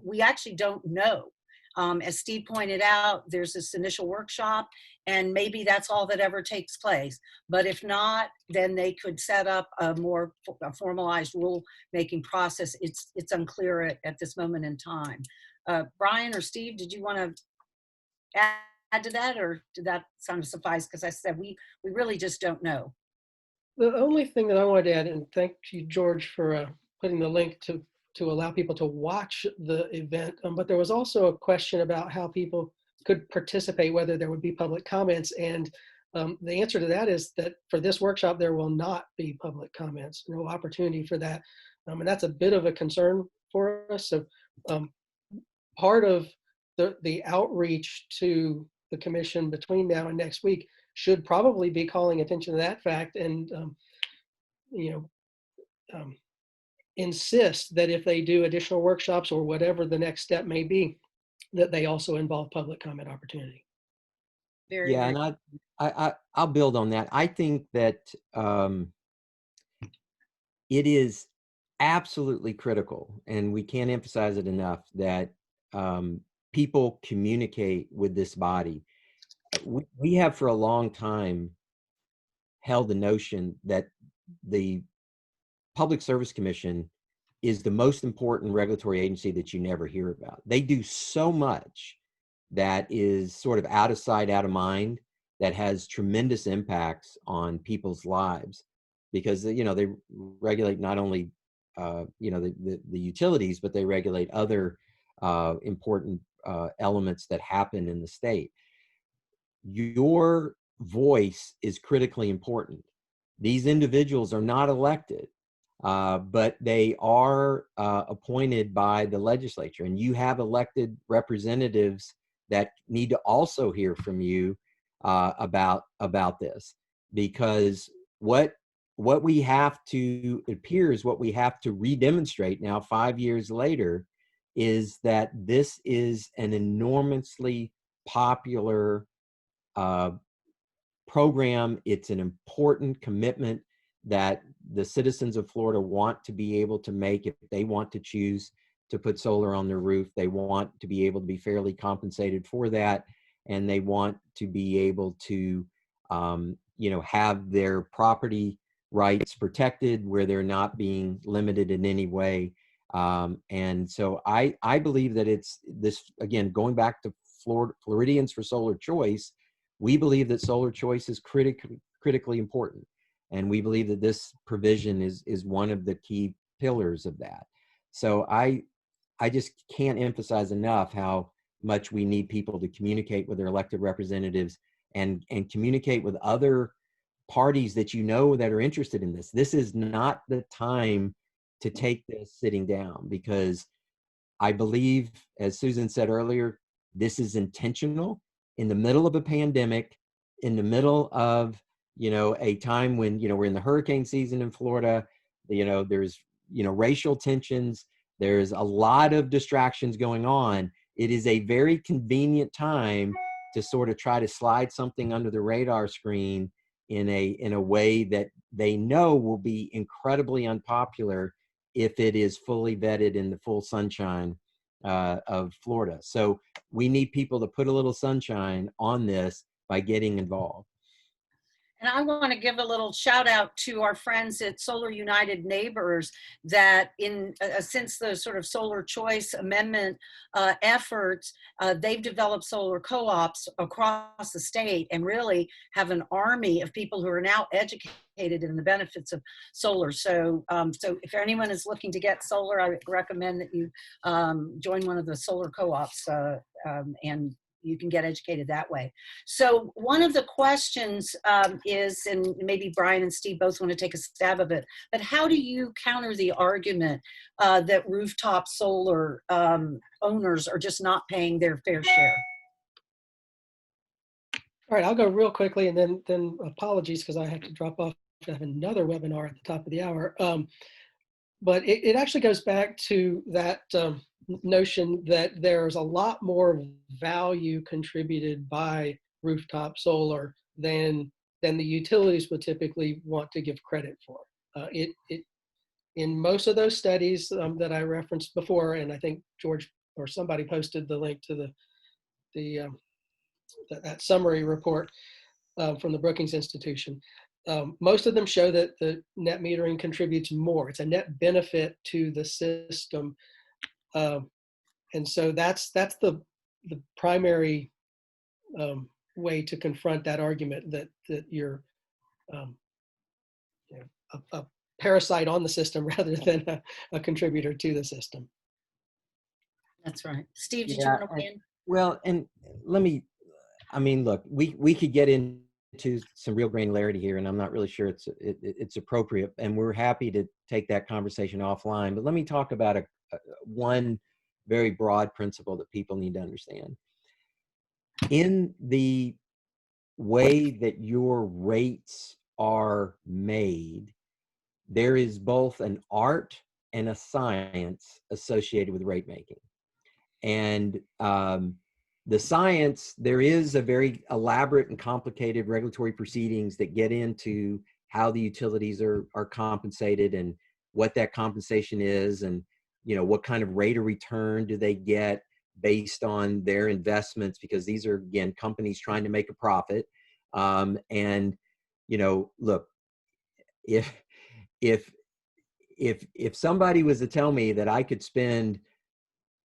we actually don't know. As Steve pointed out, there's this initial workshop, and maybe that's all that ever takes place. But if not, then they could set up a more formalized rule-making process. It's unclear at this moment in time. Brian or Steve, did you want to add to that, or did that sound to suffice? Because I said we really just don't know. The only thing that I wanted to add, and thank you, George, for putting the link to to allow people to watch the event, but there was also a question about how people could participate, whether there would be public comments. And the answer to that is that for this workshop, there will not be public comments, no opportunity for that. And that's a bit of a concern for us. So part of the outreach to the commission between now and next week should probably be calling attention to that fact and, insist that if they do additional workshops or whatever the next step may be, that they also involve public comment opportunity. Very, Yeah, very and I'll build on that. I think that it is absolutely critical, and we can't emphasize it enough, that people communicate with this body. We have for a long time held the notion that the Public Service Commission is the most important regulatory agency that you never hear about. They do so much that is sort of out of sight, out of mind, that has tremendous impacts on people's lives, because they regulate not only the utilities, but they regulate other important elements that happen in the state. Your voice is critically important. These individuals are not elected, but they are appointed by the legislature, and you have elected representatives that need to also hear from you about this, because what we have to, it appears what we have to redemonstrate now 5 years later is that this is an enormously popular program. It's an important commitment that the citizens of Florida want to be able to make if they want to choose to put solar on their roof. They want to be able to be fairly compensated for that, and they want to be able to have their property rights protected where they're not being limited in any way. And so I believe that it's this, again, going back to Floridians for Solar Choice, we believe that solar choice is critically important. And we believe that this provision is one of the key pillars of that. So I just can't emphasize enough how much we need people to communicate with their elected representatives and communicate with other parties that that are interested in this. This is not the time to take this sitting down, because I believe, as Susan said earlier, this is intentional in the middle of a pandemic, in the middle of a time when we're in the hurricane season in Florida. There's racial tensions. There's a lot of distractions going on. It is a very convenient time to sort of try to slide something under the radar screen in a way that they know will be incredibly unpopular if it is fully vetted in the full sunshine of Florida. So we need people to put a little sunshine on this by getting involved. And I want to give a little shout out to our friends at Solar United Neighbors that since the sort of solar choice amendment efforts, they've developed solar co-ops across the state and really have an army of people who are now educated in the benefits of solar. So if anyone is looking to get solar, I recommend that you join one of the solar co-ops and you can get educated that way. So one of the questions is, and maybe Brian and Steve both want to take a stab of it, but how do you counter the argument that rooftop solar owners are just not paying their fair share? All right, I'll go real quickly, and then apologies because I have to drop off. I have another webinar at the top of the hour. But it actually goes back to that notion that there's a lot more value contributed by rooftop solar than the utilities would typically want to give credit for. In most of those studies that I referenced before, and I think George or somebody posted the link to that summary report from the Brookings Institution. Most of them show that the net metering contributes more. It's a net benefit to the system. And so that's the primary way to confront that argument that you're a parasite on the system rather than a contributor to the system. That's right. Steve, did you Yeah, want to weigh in? well, and let me, I mean, look, we could get into some real granularity here, and I'm not really sure it's appropriate, and we're happy to take that conversation offline. But let me talk about one very broad principle that people need to understand. In the way that your rates are made, there is both an art and a science associated with rate making. And the science, there is a very elaborate and complicated regulatory proceedings that get into how the utilities are compensated and what that compensation is, and what kind of rate of return do they get based on their investments, because these are, again, companies trying to make a profit. And look, if somebody was to tell me that I could spend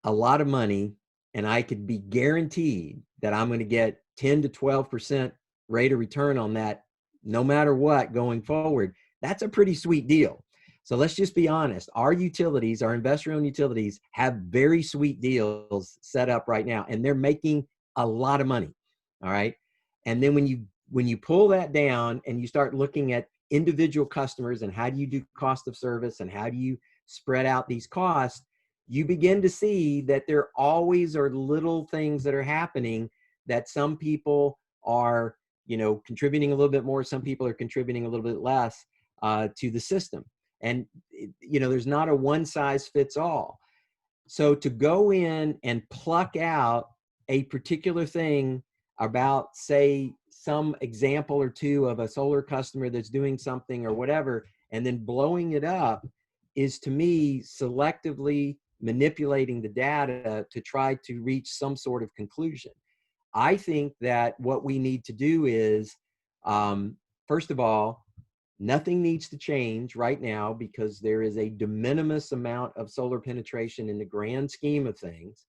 a lot of money and I could be guaranteed that I'm going to get 10 to 12% rate of return on that, no matter what, going forward, that's a pretty sweet deal. So let's just be honest. Our utilities, our investor-owned utilities, have very sweet deals set up right now, and they're making a lot of money. All right. And then when you pull that down and you start looking at individual customers and how do you do cost of service and how do you spread out these costs, you begin to see that there always are little things that are happening, that some people are, contributing a little bit more, some people are contributing a little bit less to the system. And, there's not a one size fits all. So to go in and pluck out a particular thing about, say, some example or two of a solar customer that's doing something or whatever, and then blowing it up, is, to me, selectively manipulating the data to try to reach some sort of conclusion. I think that what we need to do is, first of all, nothing needs to change right now because there is a de minimis amount of solar penetration in the grand scheme of things.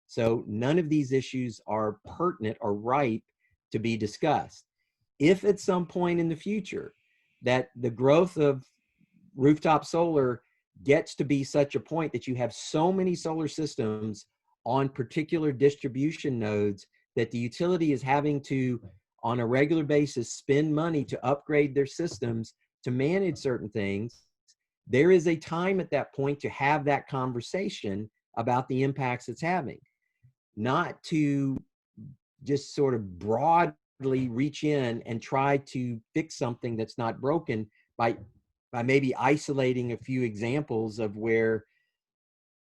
So none of these issues are pertinent or ripe to be discussed. If at some point in the future that the growth of rooftop solar gets to be such a point that you have so many solar systems on particular distribution nodes that the utility is having to, on a regular basis, spend money to upgrade their systems to manage certain things, there is a time at that point to have that conversation about the impacts it's having. Not to just sort of broadly reach in and try to fix something that's not broken by maybe isolating a few examples of where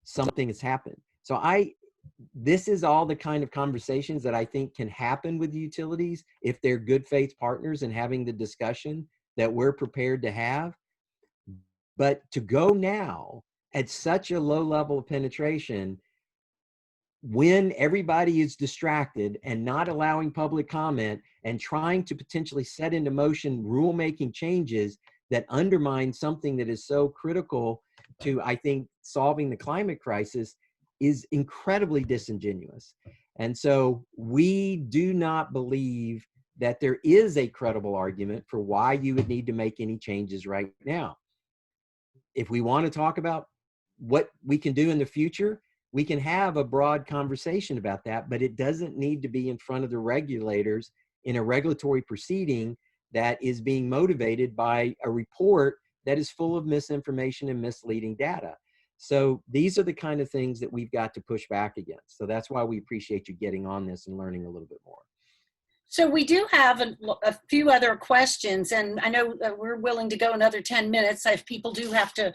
something has happened. So this is all the kind of conversations that I think can happen with utilities if they're good faith partners and having the discussion that we're prepared to have. But to go now at such a low level of penetration, when everybody is distracted and not allowing public comment and trying to potentially set into motion rulemaking changes that undermine something that is so critical to, I think, solving the climate crisis, is incredibly disingenuous. And so we do not believe that there is a credible argument for why you would need to make any changes right now. If we want to talk about what we can do in the future, we can have a broad conversation about that, but it doesn't need to be in front of the regulators in a regulatory proceeding that is being motivated by a report that is full of misinformation and misleading data. So these are the kind of things that we've got to push back against. So that's why we appreciate you getting on this and learning a little bit more. So we do have a few other questions, and I know we're willing to go another 10 minutes. If people do have to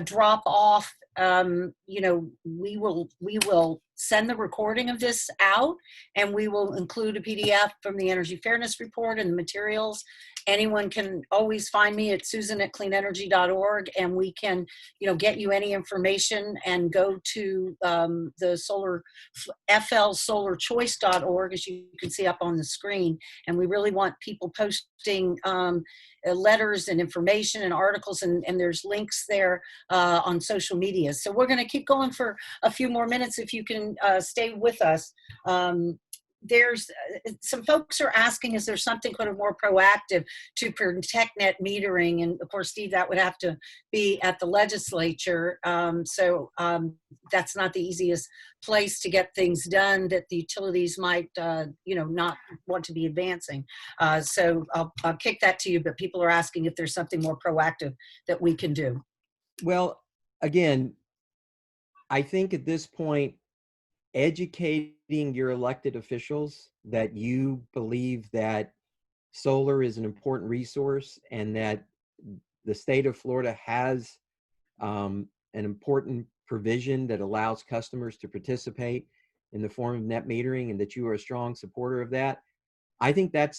drop off, we will send the recording of this out, and we will include a PDF from the Energy Fairness Report and the materials. Anyone can always find me at susan@cleanenergy.org, and we can, get you any information, and go to the flsolarchoice.org, as you can see up on the screen. And we really want people posting letters and information and articles, and there's links there on social media. So we're going to keep going for a few more minutes if you can stay with us. there's some folks are asking, is there something kind of more proactive to protect net metering? And of course, Steve, that would have to be at the legislature. That's not the easiest place to get things done that the utilities might, not want to be advancing. So I'll kick that to you, but people are asking if there's something more proactive that we can do. Well, again, I think at this point, educating your elected officials that you believe that solar is an important resource and that the state of Florida has an important provision that allows customers to participate in the form of net metering, and that you are a strong supporter of that. I think that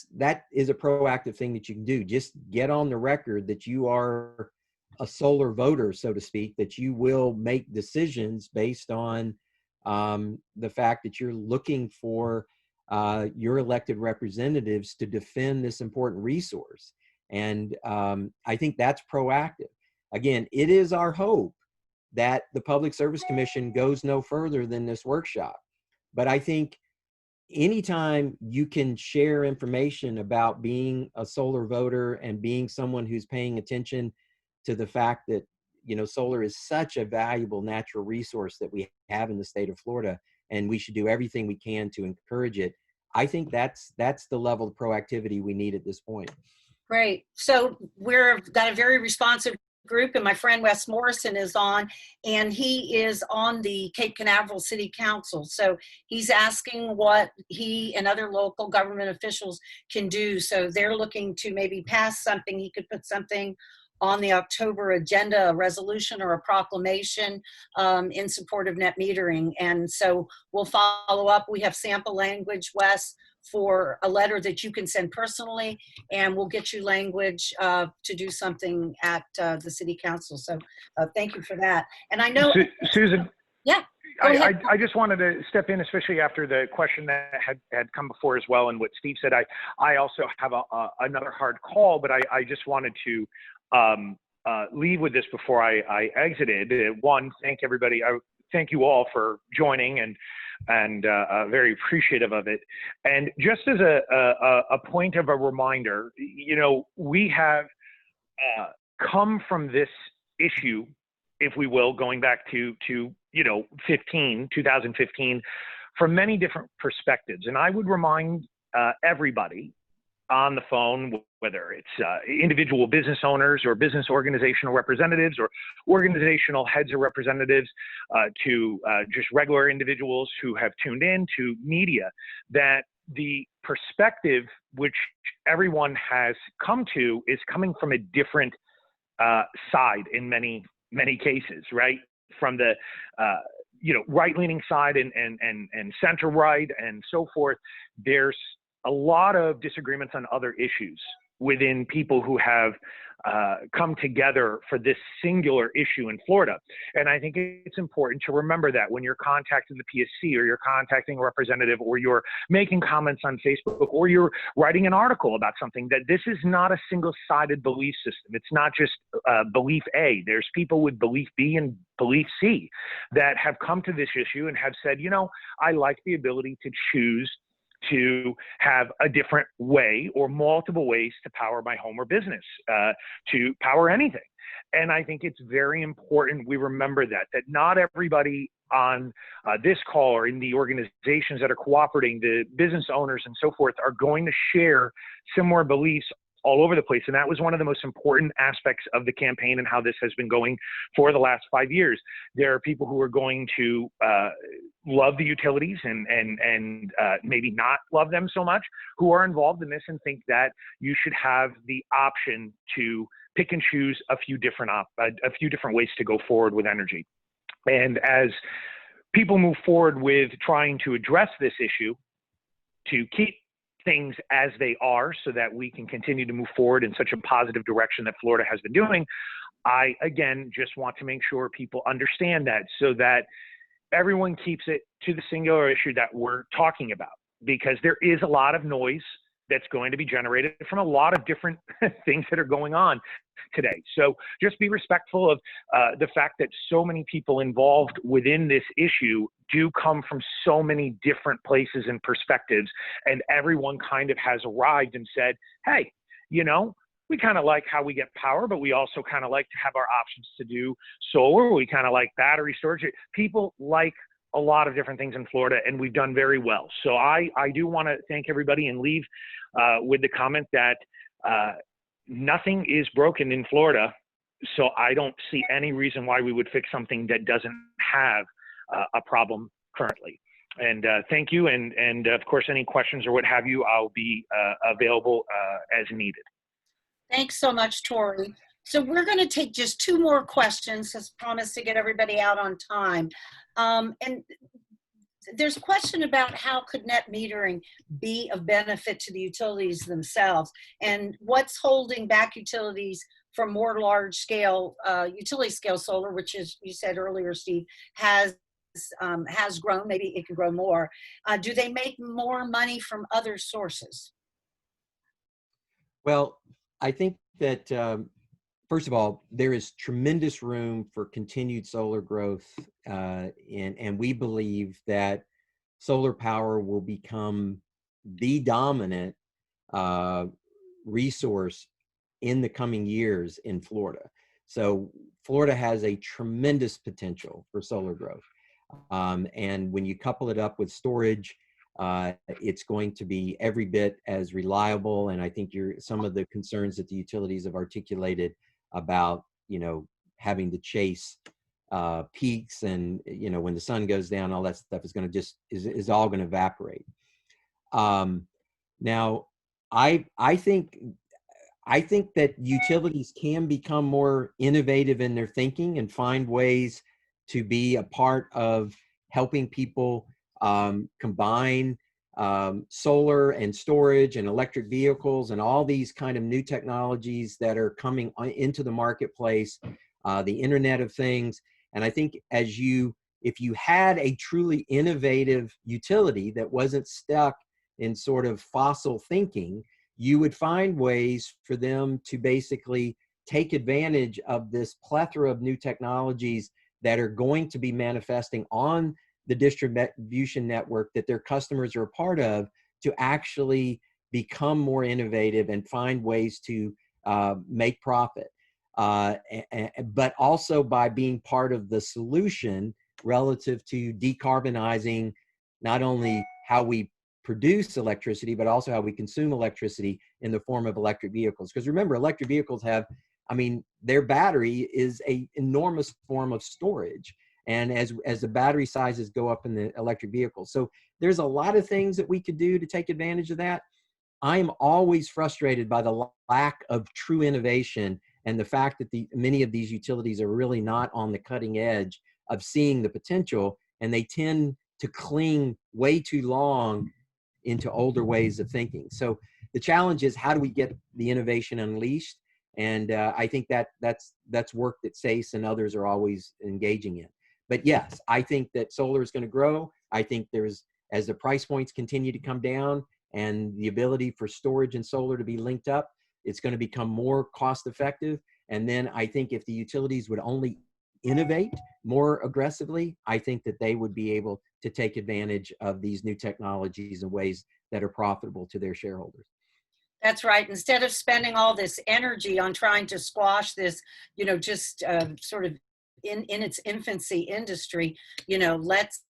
is a proactive thing that you can do. Just get on the record that you are a solar voter, so to speak, that you will make decisions based on the fact that you're looking for your elected representatives to defend this important resource. And I think that's proactive. Again, it is our hope that the Public Service Commission goes no further than this workshop. But I think anytime you can share information about being a solar voter and being someone who's paying attention to the fact that, solar is such a valuable natural resource that we have in the state of Florida, and we should do everything we can to encourage it. I think that's the level of proactivity we need at this point. Great. So we've got a very responsive group, and my friend Wes Morrison is on, and he is on the Cape Canaveral City Council. So he's asking what he and other local government officials can do. So they're looking to maybe pass something. He could put something on the October agenda, a resolution or a proclamation in support of net metering. And so we'll follow up. We have sample language, Wes, for a letter that you can send personally, and we'll get you language to do something at the city council. So thank you for that. And I know— Susan. Yeah. I just wanted to step in, especially after the question that had come before as well, and what Steve said. I also have another hard call, but I just wanted to leave with this before I exited. One, thank everybody. Thank you all for joining, and very appreciative of it. And just as a point of a reminder, we have come from this issue, if we will, going back to 2015, from many different perspectives. And I would remind everybody on the phone, whether it's individual business owners or business organizational representatives or organizational heads or representatives, to just regular individuals who have tuned in, to media, that the perspective which everyone has come to is coming from a different side in many cases, right? From the right-leaning side and center-right and so forth. There's a lot of disagreements on other issues within people who have come together for this singular issue in Florida. And I think it's important to remember that when you're contacting the PSC, or you're contacting a representative, or you're making comments on Facebook, or you're writing an article about something, that this is not a single-sided belief system. It's not just belief A. There's people with belief B and belief C that have come to this issue and have said, I like the ability to choose to have a different way or multiple ways to power my home or business, to power anything. And I think it's very important we remember that not everybody on this call or in the organizations that are cooperating, the business owners and so forth, are going to share similar beliefs all over the place. And that was one of the most important aspects of the campaign and how this has been going for the last 5 years. There are people who are going to love the utilities and maybe not love them so much, who are involved in this and think that you should have the option to pick and choose a few different ways to go forward with energy. And as people move forward with trying to address this issue, to keep things as they are so that we can continue to move forward in such a positive direction that Florida has been doing, I, again, just want to make sure people understand that, so that everyone keeps it to the singular issue that we're talking about, because there is a lot of noise that's going to be generated from a lot of different things that are going on today. So just be respectful of the fact that so many people involved within this issue do come from so many different places and perspectives, and everyone kind of has arrived and said, hey, you know, we kind of like how we get power, but we also kind of like to have our options to do solar. We kind of like battery storage. People like a lot of different things in Florida, and we've done very well. So I do want to thank everybody and leave with the comment that nothing is broken in Florida. So I don't see any reason why we would fix something that doesn't have a problem currently. And thank you. And of course, any questions or what have you, I'll be available as needed. Thanks so much, Tori. So we're going to take just 2 more questions, as promised, to get everybody out on time. And there's a question about how could net metering be of benefit to the utilities themselves, and what's holding back utilities from more large-scale utility scale solar, which, is, you said earlier, Steve, has grown. Maybe it can grow more. Do they make more money from other sources? Well, I think that, first of all, there is tremendous room for continued solar growth, and we believe that solar power will become the dominant resource in the coming years in Florida. So Florida has a tremendous potential for solar growth. And when you couple it up with storage, it's going to be every bit as reliable. And I think some of the concerns that the utilities have articulated about, you know, having to chase peaks and, you know, when the sun goes down, all that stuff is going to is all going to evaporate. Now, I think that utilities can become more innovative in their thinking and find ways to be a part of helping people combine solar and storage and electric vehicles and all these kind of new technologies that are coming into the marketplace, the Internet of Things. And I think if you had a truly innovative utility that wasn't stuck in sort of fossil thinking, you would find ways for them to basically take advantage of this plethora of new technologies that are going to be manifesting on the distribution network that their customers are a part of, to actually become more innovative and find ways to make profit. But also by being part of the solution relative to decarbonizing not only how we produce electricity, but also how we consume electricity in the form of electric vehicles. Because remember, electric vehicles have, I mean, their battery is an enormous form of storage. And as the battery sizes go up in the electric vehicles. So there's a lot of things that we could do to take advantage of that. I am always frustrated by the lack of true innovation and the fact that many of these utilities are really not on the cutting edge of seeing the potential, and they tend to cling way too long into older ways of thinking. So the challenge is, how do we get the innovation unleashed? And I think that's work that SACE and others are always engaging in. But yes, I think that solar is going to grow. I think as the price points continue to come down and the ability for storage and solar to be linked up, it's going to become more cost effective. And then I think if the utilities would only innovate more aggressively, I think that they would be able to take advantage of these new technologies in ways that are profitable to their shareholders. That's right. Instead of spending all this energy on trying to squash this, you know, just sort of in its infancy industry, you know, let's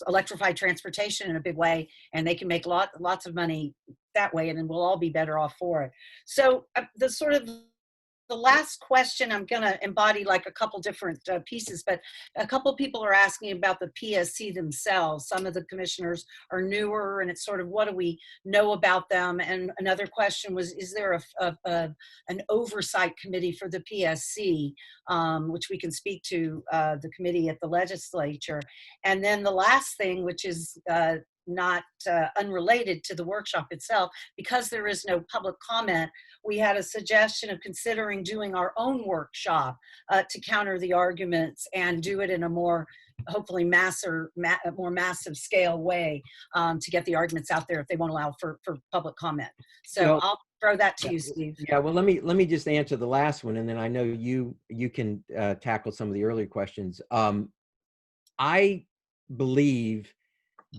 electrify transportation in a big way, and they can make lots of money that way, and then we'll all be better off for it. So the last question, I'm going to embody like a couple different pieces, but a couple people are asking about the PSC themselves. Some of the commissioners are newer, and it's sort of, what do we know about them? And another question was, is there an oversight committee for the PSC, which we can speak to the committee at the legislature? And then the last thing, which is unrelated to the workshop itself, because there is no public comment, we had a suggestion of considering doing our own workshop to counter the arguments and do it in a more, hopefully more massive scale way to get the arguments out there if they won't allow for public comment. So Well, I'll throw that to you, Steve. Yeah, well, let me just answer the last one, and then I know you can tackle some of the earlier questions. I believe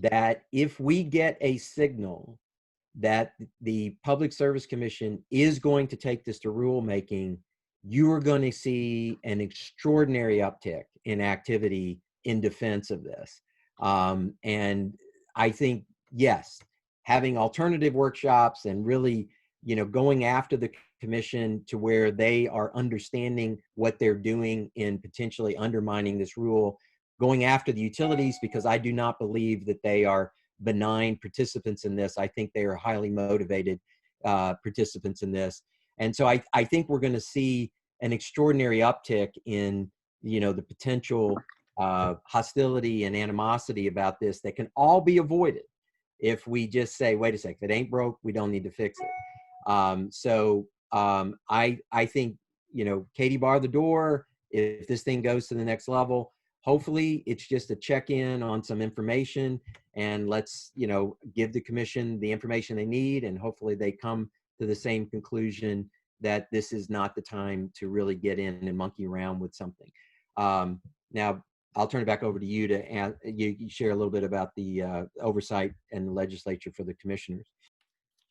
that if we get a signal that the Public Service Commission is going to take this to rulemaking, you are going to see an extraordinary uptick in activity in defense of this. And I think, yes, having alternative workshops and really, going after the commission to where they are understanding what they're doing in potentially undermining this rule, going after the utilities, because I do not believe that they are benign participants in this. I think they are highly motivated participants in this. And so I think we're going to see an extraordinary uptick in, the potential hostility and animosity about this that can all be avoided if we just say, wait a sec, if it ain't broke, we don't need to fix it. I think, Katie barred the door. If this thing goes to the next level, hopefully it's just a check-in on some information, and let's, give the commission the information they need, and hopefully they come to the same conclusion that this is not the time to really get in and monkey around with something. Now, I'll turn it back over to you to you share a little bit about the oversight and the legislature for the commissioners.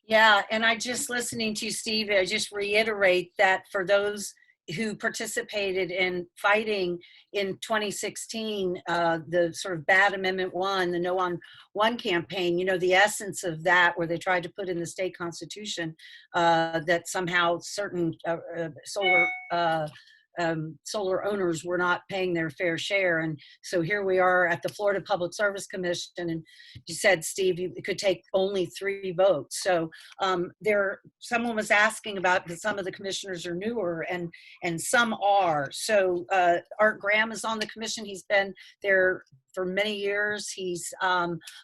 Yeah, and I just listening to you, Steve, I just reiterate that for those who participated in fighting in 2016, the sort of bad Amendment 1, the No on 1 campaign, the essence of that, where they tried to put in the state constitution that somehow certain solar owners were not paying their fair share. And so here we are at the Florida Public Service Commission, and you said, Steve, it could take only 3 votes. So someone was asking about that some of the commissioners are newer, and some are. So Art Graham is on the commission. He's been there for many years. He's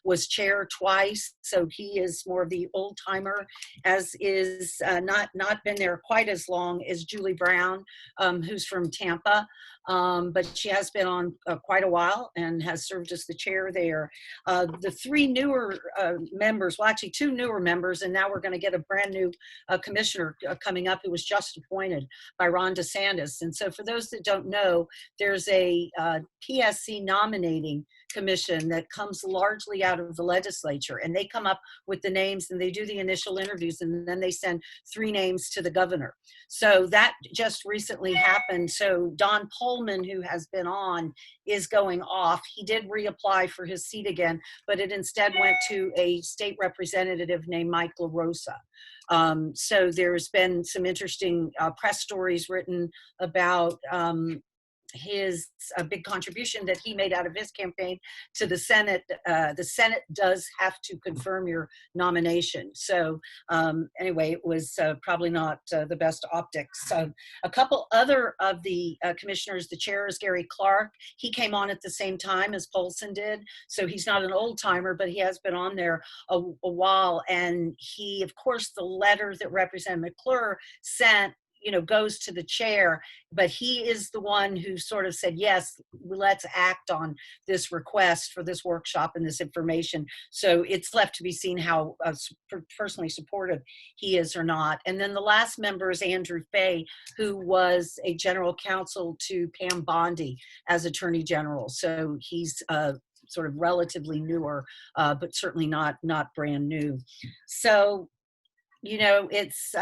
was chair twice, so he is more of the old timer, as is not been there quite as long as Julie Brown, who's from Tampa, but she has been on quite a while and has served as the chair there. The 3 newer members, well, actually 2 newer members, and now we're going to get a brand new commissioner coming up who was just appointed by Ron DeSantis. And so for those that don't know, there's a PSC Nominating Commission that comes largely out of the legislature, and they come up with the names and they do the initial interviews, and then they send 3 names to the governor. So that just recently happened. So Don Pullman, who has been on, is going off. He did reapply for his seat again, but it instead went to a state representative named Mike LaRosa. So there's been some interesting press stories written about his big contribution that he made out of his campaign to the Senate. The Senate does have to confirm your nomination. So anyway, it was probably not the best optics. A couple other of the commissioners, the chair is Gary Clark. He came on at the same time as Polson did. So he's not an old timer, but he has been on there a while. And he, of course, the letter that Representative McClure sent goes to the chair, but he is the one who sort of said, yes, let's act on this request for this workshop and this information. So it's left to be seen how personally supportive he is or not. And then the last member is Andrew Fay, who was a general counsel to Pam Bondi as Attorney General. So he's sort of relatively newer, but certainly not brand new. So, it's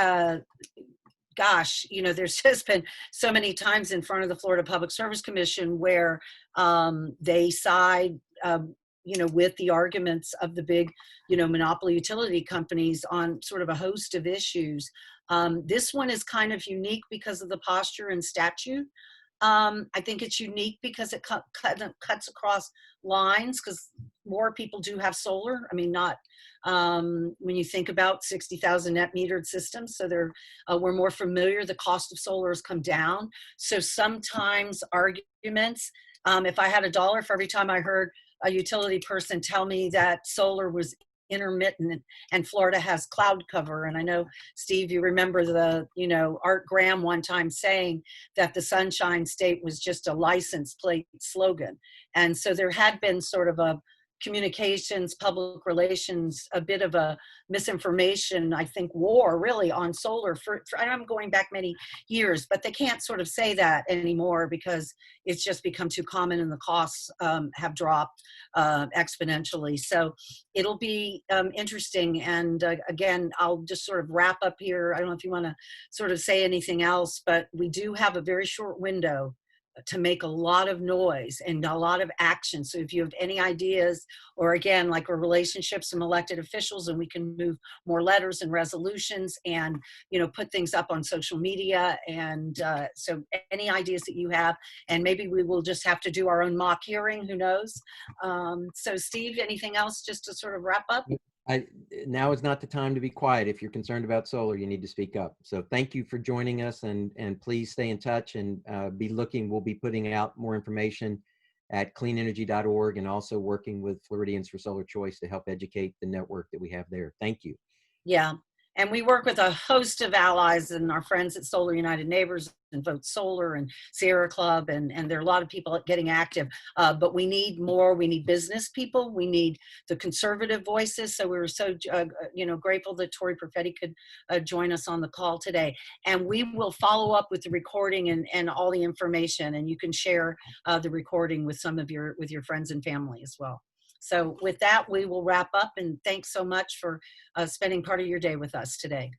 gosh, there's just been so many times in front of the Florida Public Service Commission where they side, with the arguments of the big, monopoly utility companies on sort of a host of issues. This one is kind of unique because of the posture and statute. I think it's unique because it cuts across lines, because more people do have solar. I mean, not when you think about 60,000 net metered systems, so we're more familiar. The cost of solar has come down. So sometimes arguments, if I had $1 for every time I heard a utility person tell me that solar was intermittent and Florida has cloud cover. And I know, Steve, you remember Art Graham one time saying that the Sunshine State was just a license plate slogan. And so there had been sort of a communications, public relations, a bit of a misinformation, I think, war really on solar I'm going back many years, but they can't sort of say that anymore because it's just become too common and the costs have dropped exponentially. So it'll be interesting. And again, I'll just sort of wrap up here. I don't know if you want to sort of say anything else, but we do have a very short window to make a lot of noise and a lot of action. So if you have any ideas, or again, like our relationships and elected officials, and we can move more letters and resolutions and, put things up on social media. And so any ideas that you have, and maybe we will just have to do our own mock hearing, who knows? So Steve, anything else just to sort of wrap up? Now is not the time to be quiet. If you're concerned about solar, you need to speak up. So thank you for joining us, and please stay in touch and be looking. We'll be putting out more information at cleanenergy.org and also working with Floridians for Solar Choice to help educate the network that we have there. Thank you. Yeah. And we work with a host of allies and our friends at Solar United Neighbors and Vote Solar and Sierra Club. And there are a lot of people getting active, but we need more. We need business people. We need the conservative voices. So we were so, grateful that Tori Perfetti could join us on the call today. And we will follow up with the recording and all the information. And you can share the recording with some of your friends and family as well. So with that, we will wrap up, and thanks so much for spending part of your day with us today.